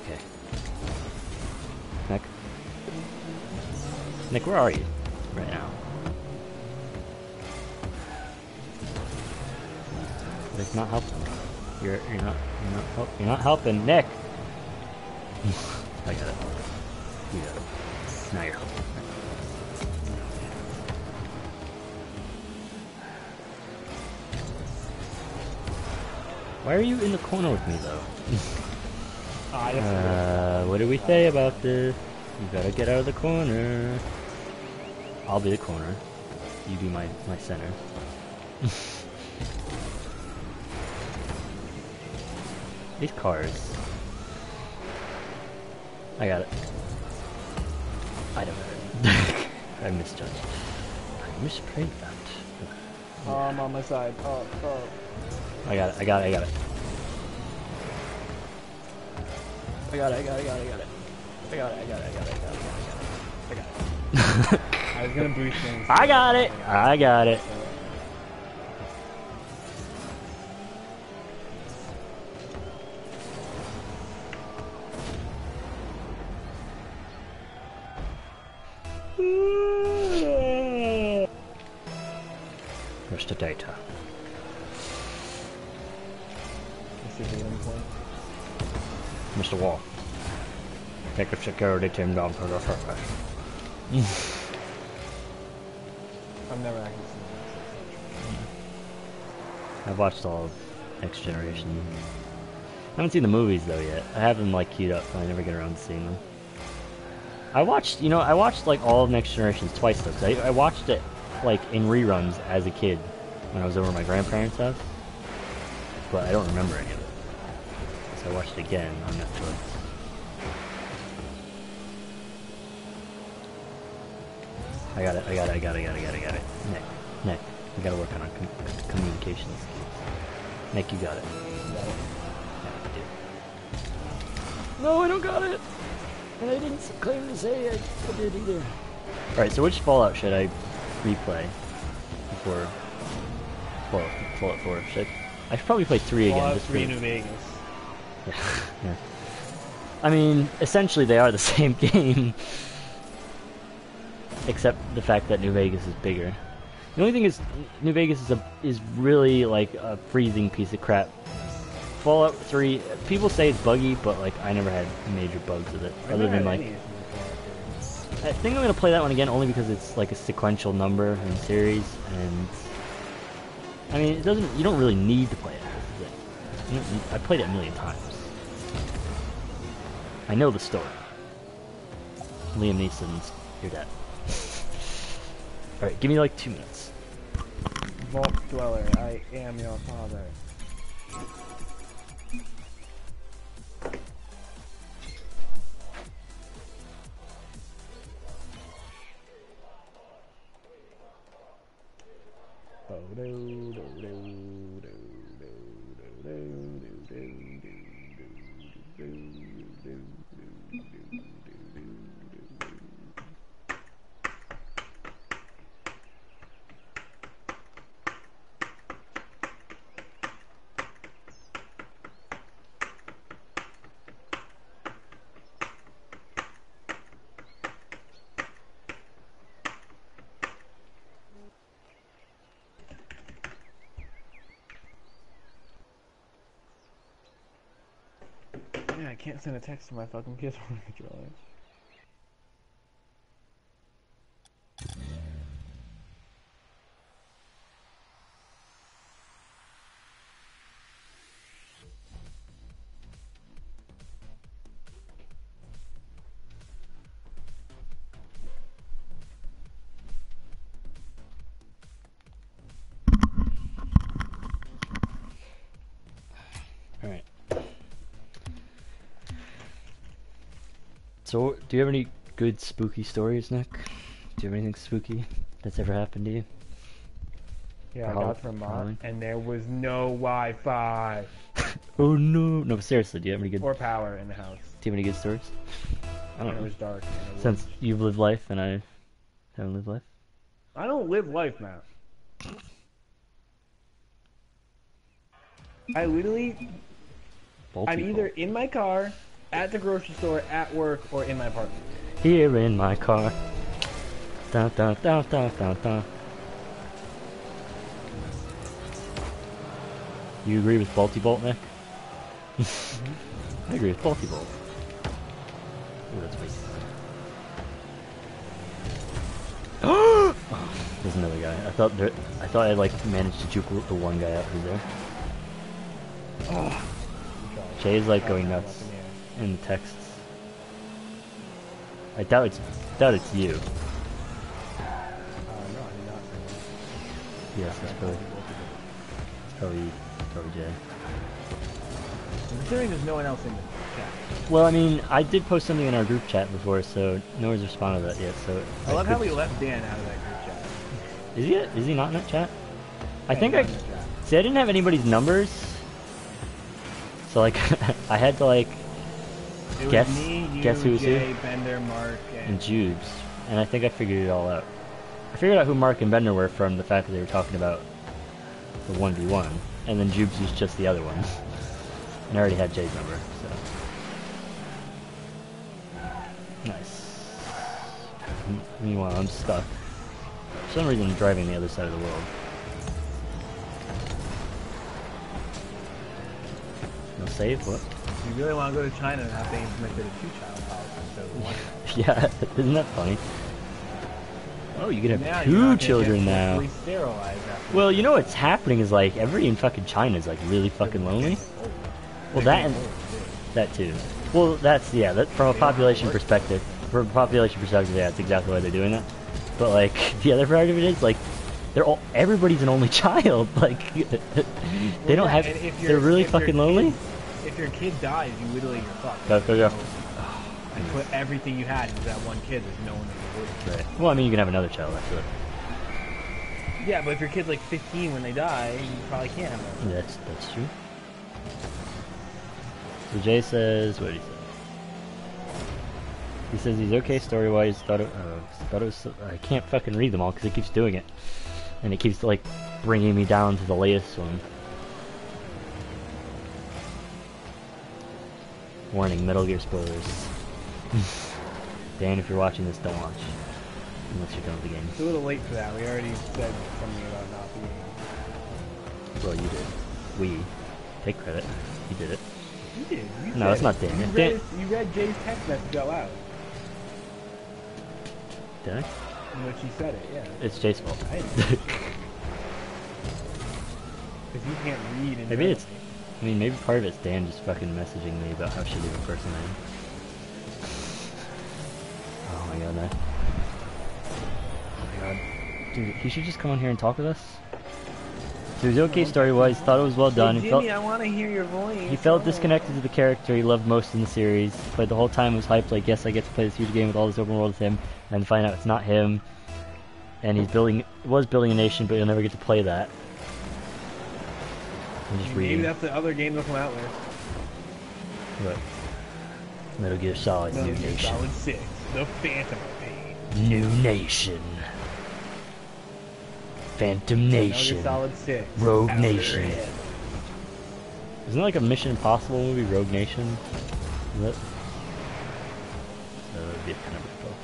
Okay. Nick? Nick, where are you right now? Like, not helping. You're not helping, Nick. I got it. You got it. Now you're helping. Why are you in the corner with me, though? What do we say about this? You gotta get out of the corner. I'll be the corner. You be my center. These cars. I got it. I don't know. I misjudged. I misplayed that. Oh, I'm on my side. Oh. I got it. I got it. I got it. I was gonna boost things. I got it. I got it. Where's the data? Mr. Wall. Take a security team down to the surface. I've never actually seen I've watched all of Next Generation. I haven't seen the movies though yet. I have them like queued up, but I never get around to seeing them. I watched like all of Next Generations twice though, because I watched it like in reruns as a kid when I was over at my grandparents' house, but I don't remember any of it. So I watched it again on Netflix. I got it. Nick, we gotta work on our communications skills. Nick, you got it. Yeah, you do. No, I don't got it! And I didn't claim to say I did either. Alright, so which Fallout should I replay before Fallout 4? I should probably play 3 again. Fallout just 3 for... New Vegas. Yeah. I mean, essentially they are the same game. Except the fact that New Vegas is bigger. The only thing is, New Vegas is really like a freezing piece of crap. Fallout 3, people say it's buggy, but like I never had major bugs with it. Other than like, I think I'm gonna play that one again only because it's like a sequential number in the series, and I mean, it doesn't. You don't really need to play it. I played it a million times. I know the story. Liam Neeson's your dad. All right, give me like 2 minutes. Vault Dweller, I am your father. Yeah, I can't send a text to my fucking PS4 controller. All right. So, do you have any good spooky stories, Nick? Do you have anything spooky that's ever happened to you? Yeah, I got from Mom, and there was no Wi-Fi. Oh no! No, seriously, do you have any good... Or power in the house. Do you have any good stories? I don't know. It was dark. Since you've lived life and I haven't lived life? I don't live life, man. I literally... I'm either in my car, at the grocery store, at work, or in my apartment. Here in my car. Dun, dun, dun, dun, dun, dun. You agree with Balti Bolt, Nick? I agree with Balti Bolt. Ooh, that's weak. Oh, there's another guy. I thought I like managed to juke the one guy out who's there. Oh. Jay's like going nuts in the texts. I doubt it's you. No, I did not. Yes, it's probably Jay. Considering there's no one else in the chat. Well, I mean, I did post something in our group chat before, so no one's responded to that yet. So I love how we left Dan out of that group chat. Is he? Is he not in that chat? I think I didn't have anybody's numbers, so like I had to like guess who's Jay, who, Bender, Mark, and Jubes, and I think I figured it all out. I figured out who Mark and Bender were from the fact that they were talking about the 1v1, and then Jubes was just the other ones. And I already had Jay's number, so. Nice. Meanwhile, I'm stuck. For some reason, I'm driving the other side of the world. No save? What? You really want to go to China and have they implemented a two-child policy, so one. Yeah, isn't that funny? Oh, you can have Now two children now. Sterilized after Well, you know what's happening is like everybody in fucking China is like really fucking lonely. Well, that and that too. Well, that's that from a population perspective. From a population perspective, yeah, that's exactly why they're doing that. But like the other part of it is like everybody's an only child. Like they don't have. They're really fucking lonely. If your kid dies, you literally you're fucked. Go. And put everything you had into that one kid. There's no one that can do it. Right. Well, I mean, you can have another child after that. Yeah, but if your kid's like 15 when they die, you probably can't have another. That's true. So Jay says, what did he say? He says he's okay story-wise. Thought it was. I can't fucking read them all because it keeps doing it, and it keeps like bringing me down to the latest one. Warning: Metal Gear spoilers. Dan, if you're watching this, don't watch unless you're done with the game. It's a little late for that. We already said something about not being. Well, you did. We take credit. You did it. You did. You no, it's not Dan. You read Jay's text message out loud. Did I? When she said it, yeah. It's Jay's fault. Because you can't read and Maybe it's... I mean, maybe part of it's Dan just fucking messaging me about how shitty of a person I am. Oh my god, no. Oh my god. Dude, he should just come on here and talk with us. So he was okay story-wise, thought it was well done. Hey, Jimmy, I want to hear your voice. He felt disconnected to the character he loved most in the series, but the whole time was hyped like, yes, I get to play this huge game with all this open world with him, and find out it's not him. And he's building a nation, but he'll never get to play that. I'm just reading. Maybe that's the other game they'll come out with. What? Metal Gear Solid New Nation. Solid 6, The Phantom Pain. New Nation. Phantom Nation. Metal Gear Solid 6. Rogue Nation. Isn't it like a Mission Impossible movie, Rogue Nation? Is that? That would be a kind of rip-off.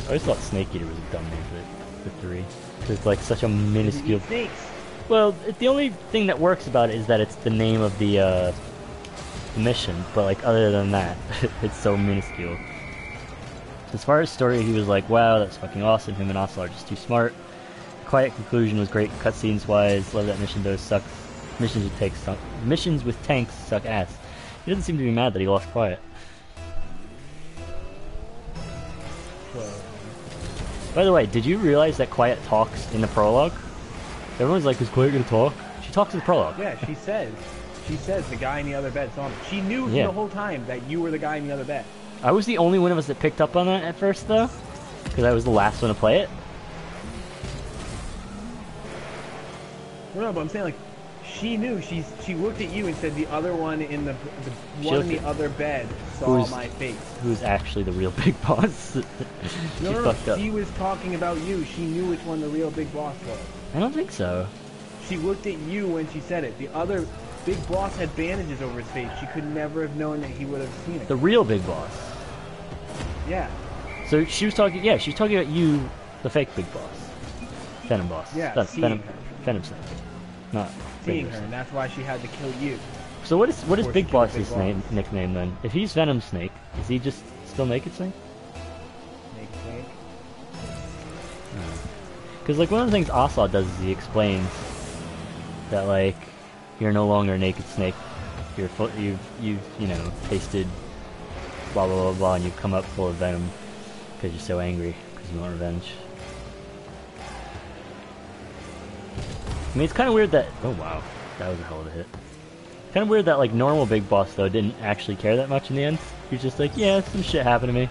I always thought Snake Eater was a dumb name for 3. Because it's like such a minuscule... Snakes. Well, the only thing that works about it is that it's the name of the mission, but like other than that, it's so minuscule. As far as story, he was like, wow, that's fucking awesome, him and Ocelot are just too smart. Quiet conclusion was great, cutscenes wise, love that mission though, sucks. Missions with tanks suck ass. He doesn't seem to be mad that he lost Quiet. By the way, did you realize that Quiet talks in the prologue? Everyone's like, is Quiet gonna talk? She talks in the prologue. Yeah, she says the guy in the other bed saw me. She knew the whole time that you were the guy in the other bed. I was the only one of us that picked up on that at first, though, because I was the last one to play it. No, but I'm saying, like, she knew. She looked at you and said the other one in the one in the other bed saw my face. Who's actually the real big boss? No, she was talking about you. She knew which one the real big boss was. I don't think so. She looked at you when she said it. The other big boss had bandages over his face. She could never have known that he would have seen it. The real big boss. Yeah. So she was talking. Yeah, she was talking about you, the fake big boss, Venom boss. Yeah, That's Venom Snake, not seeing her, and that's why she had to kill you. So what is Big Boss's nickname then? If he's Venom Snake, is he just still Naked Snake? Snake. Because like one of the things Ocelot does is he explains that like you're no longer a Naked Snake. You've you know tasted blah blah blah blah, and you've come up full of venom because you're so angry because you want revenge. I mean, it's kind of weird that... Oh, wow. That was a hell of a hit. Kind of weird that, like, normal Big Boss, though, didn't actually care that much in the end. He was just like, yeah, some shit happened to me.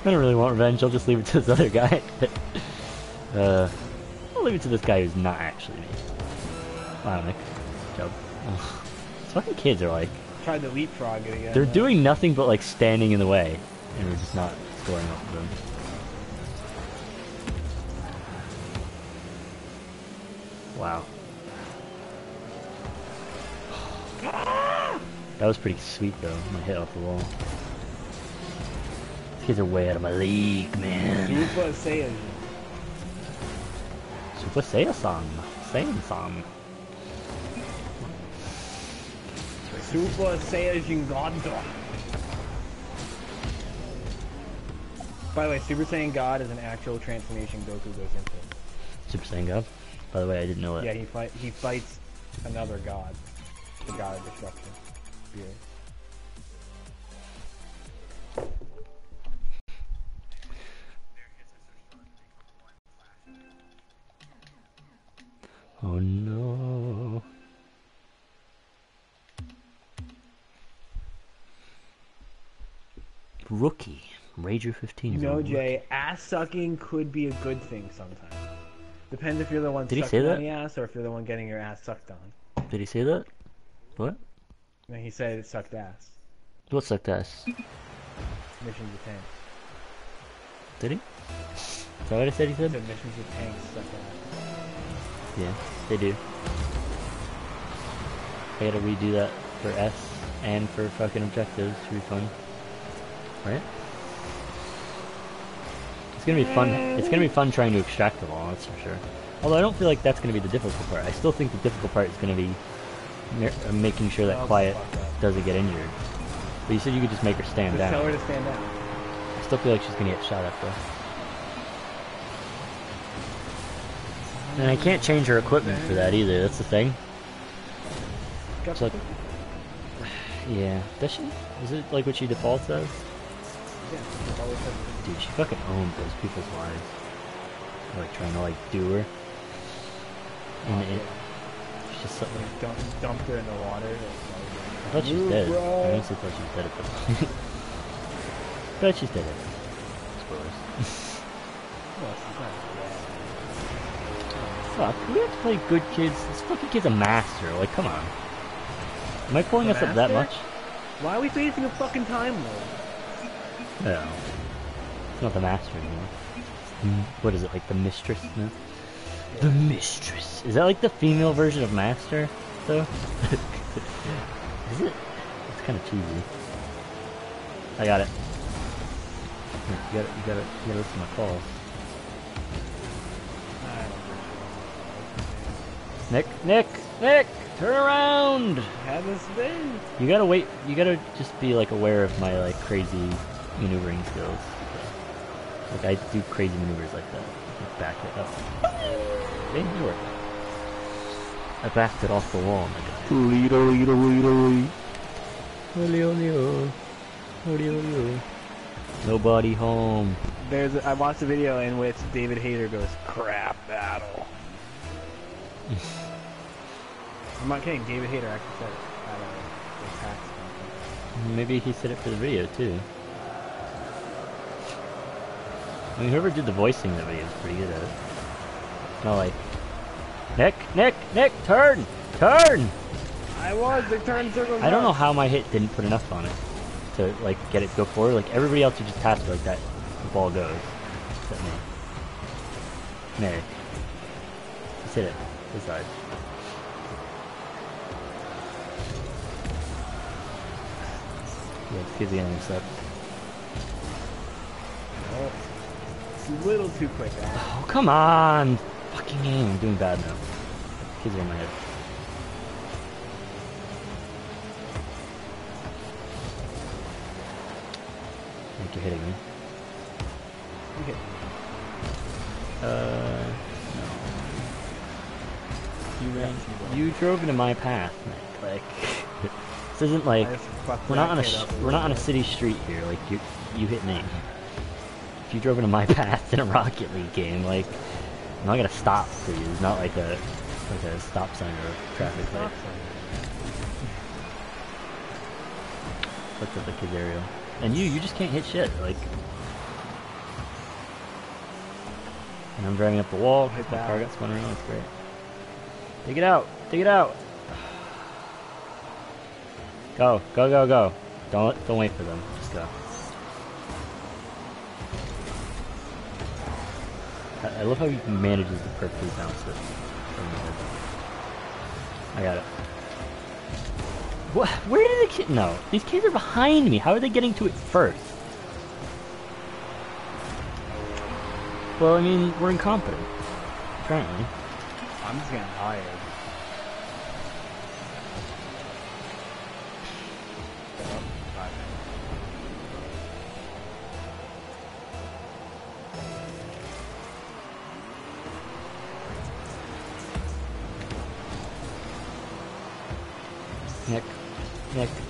I don't really want revenge. I'll just leave it to this other guy. I'll leave it to this guy who's not actually me. Wow, Nick. Good job. Ugh. These fucking kids are, like... Tried to leapfrog it again. They're doing nothing but, like, standing in the way. And we're just not scoring off of them. Wow. That was pretty sweet though, my hit off the wall. These kids are way out of my league, man. Super Saiyan. Super Saiyan-san. Saiyan-san. Super Saiyan God. By the way, Super Saiyan God is an actual transformation Goku goes into. Super Saiyan God? By the way, I didn't know that. Yeah, he fights another god. The god of destruction. Spirit. Oh no. Rookie. Rager 15. You know, Jay, ass sucking could be a good thing sometimes. Depends if you're the one sucking on the ass or if you're the one getting your ass sucked on. Did he say that? What? No, he said it sucked ass. What sucked ass? Missions with tanks. Did he? Is that what I said he said? He said missions with tanks suck ass. Yeah, they do. I gotta redo that for S and for fucking objectives to be fun. Right? It's gonna be fun. It's gonna be fun trying to extract them all, that's for sure. Although I don't feel like that's gonna be the difficult part. I still think the difficult part is gonna be making sure that Quiet doesn't get injured. But you said you could just make her stand down. Tell her to stand down. still feel like she's gonna get shot at though. And I can't change her equipment for that either, that's the thing. It's like, yeah. Does she? Is it like what she defaults as? Yeah, it's always has Dude, she fucking owned those people's lives. Like trying to like do her. And she's just something. Dumped her in the water. I thought she was dead. I honestly thought she was dead at the point. But she's dead. Spoilers. Well, she's not Fuck, we have to play good kids. This fucking kid's a master. Like, come on. Am I pulling us up that much? Why are we facing a fucking time loop? No. It's not the master anymore. What is it, like the mistress? No? Yeah. The mistress. Is that like the female version of master, though? Is it? It's kind of cheesy. I got it. You gotta listen to my calls. Nick, turn around! Have this thing. You gotta wait. You gotta just be like aware of my like crazy maneuvering skills. So, like I do crazy maneuvers like that. Just back it up. Hey, it worked. I backed it off the wall. Nobody home. I watched a video in which David Hayter goes, "Crap battle." I'm not kidding. David Hayter actually said it at a tax conference. Maybe he said it for the video too. I mean, whoever did the voicing of the video is pretty good at it. No, like, Nick, turn! They turned circles. I don't know how my hit didn't put enough on it to like get it go forward. Like everybody else who just passed it like that, the ball goes. Except me. Nick. Just hit it. This side. Yeah, this kid's getting mixed up. Oh, it's a little too quick. Oh, come on! Fucking game. I'm doing bad now. Kids are in my head. I think you're hitting me. You hit me. No. You drove into my path, Nick. Like, this isn't like we're not on a city street here. Like you hit me. If you drove into my path in a Rocket League game, like I'm not gonna stop for you. It's not like a stop sign or a traffic light. That's at the kid's area. And you just can't hit shit. Like, and I'm driving up the wall. My car got spun around. That's great. Dig it out. Go. Don't wait for them. Just go. I love how he manages to perfectly bounce it from the head. I got it. What? Where did the kid? No, these kids are behind me. How are they getting to it first? Well, I mean, we're incompetent. Apparently. I'm just getting tired.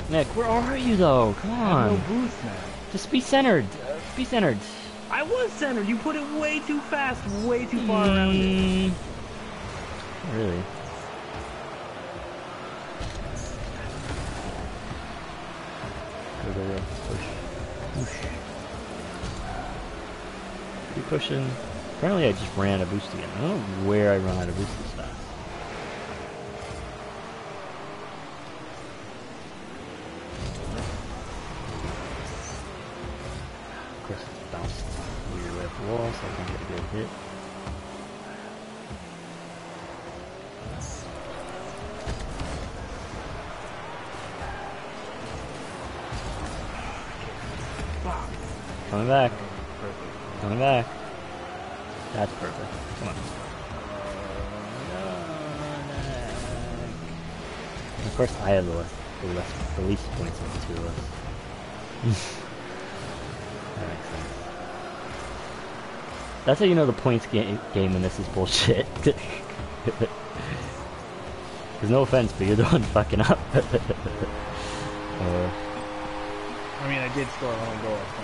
Nick, where are you though? Come on. I have no boost now. Just be centered. Be centered. I was centered. You put it way too fast, way too far around it. Really? Go. Push. Keep pushing. Apparently I just ran out of boost again. I don't know where I run out of boost this fast. Of course it's bounced weird way off the wall, so I can get a good hit. Coming back. Coming back. That's perfect. Come on. And of course, I have the least points of the two of us. That makes sense. That's how you know the points game in this is bullshit. There's no offense, but you're the one fucking up. I mean, I did score one goal up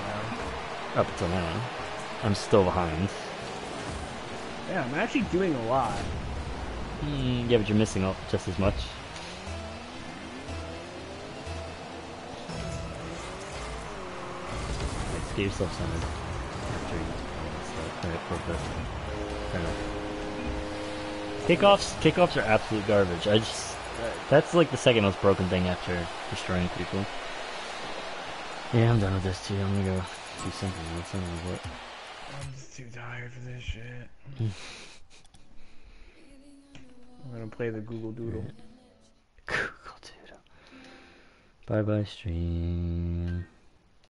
now. Up until now. I'm still behind. Yeah, I'm actually doing a lot. Yeah, but you're missing out just as much. Like, get yourself centered. After you Fair enough. Kickoffs are absolute garbage. That's like the second most broken thing after destroying people. Yeah, I'm done with this too. I'm gonna go do something else. I don't know what. I'm just too tired for this shit. I'm gonna play the Google Doodle. Google Doodle. Bye bye stream.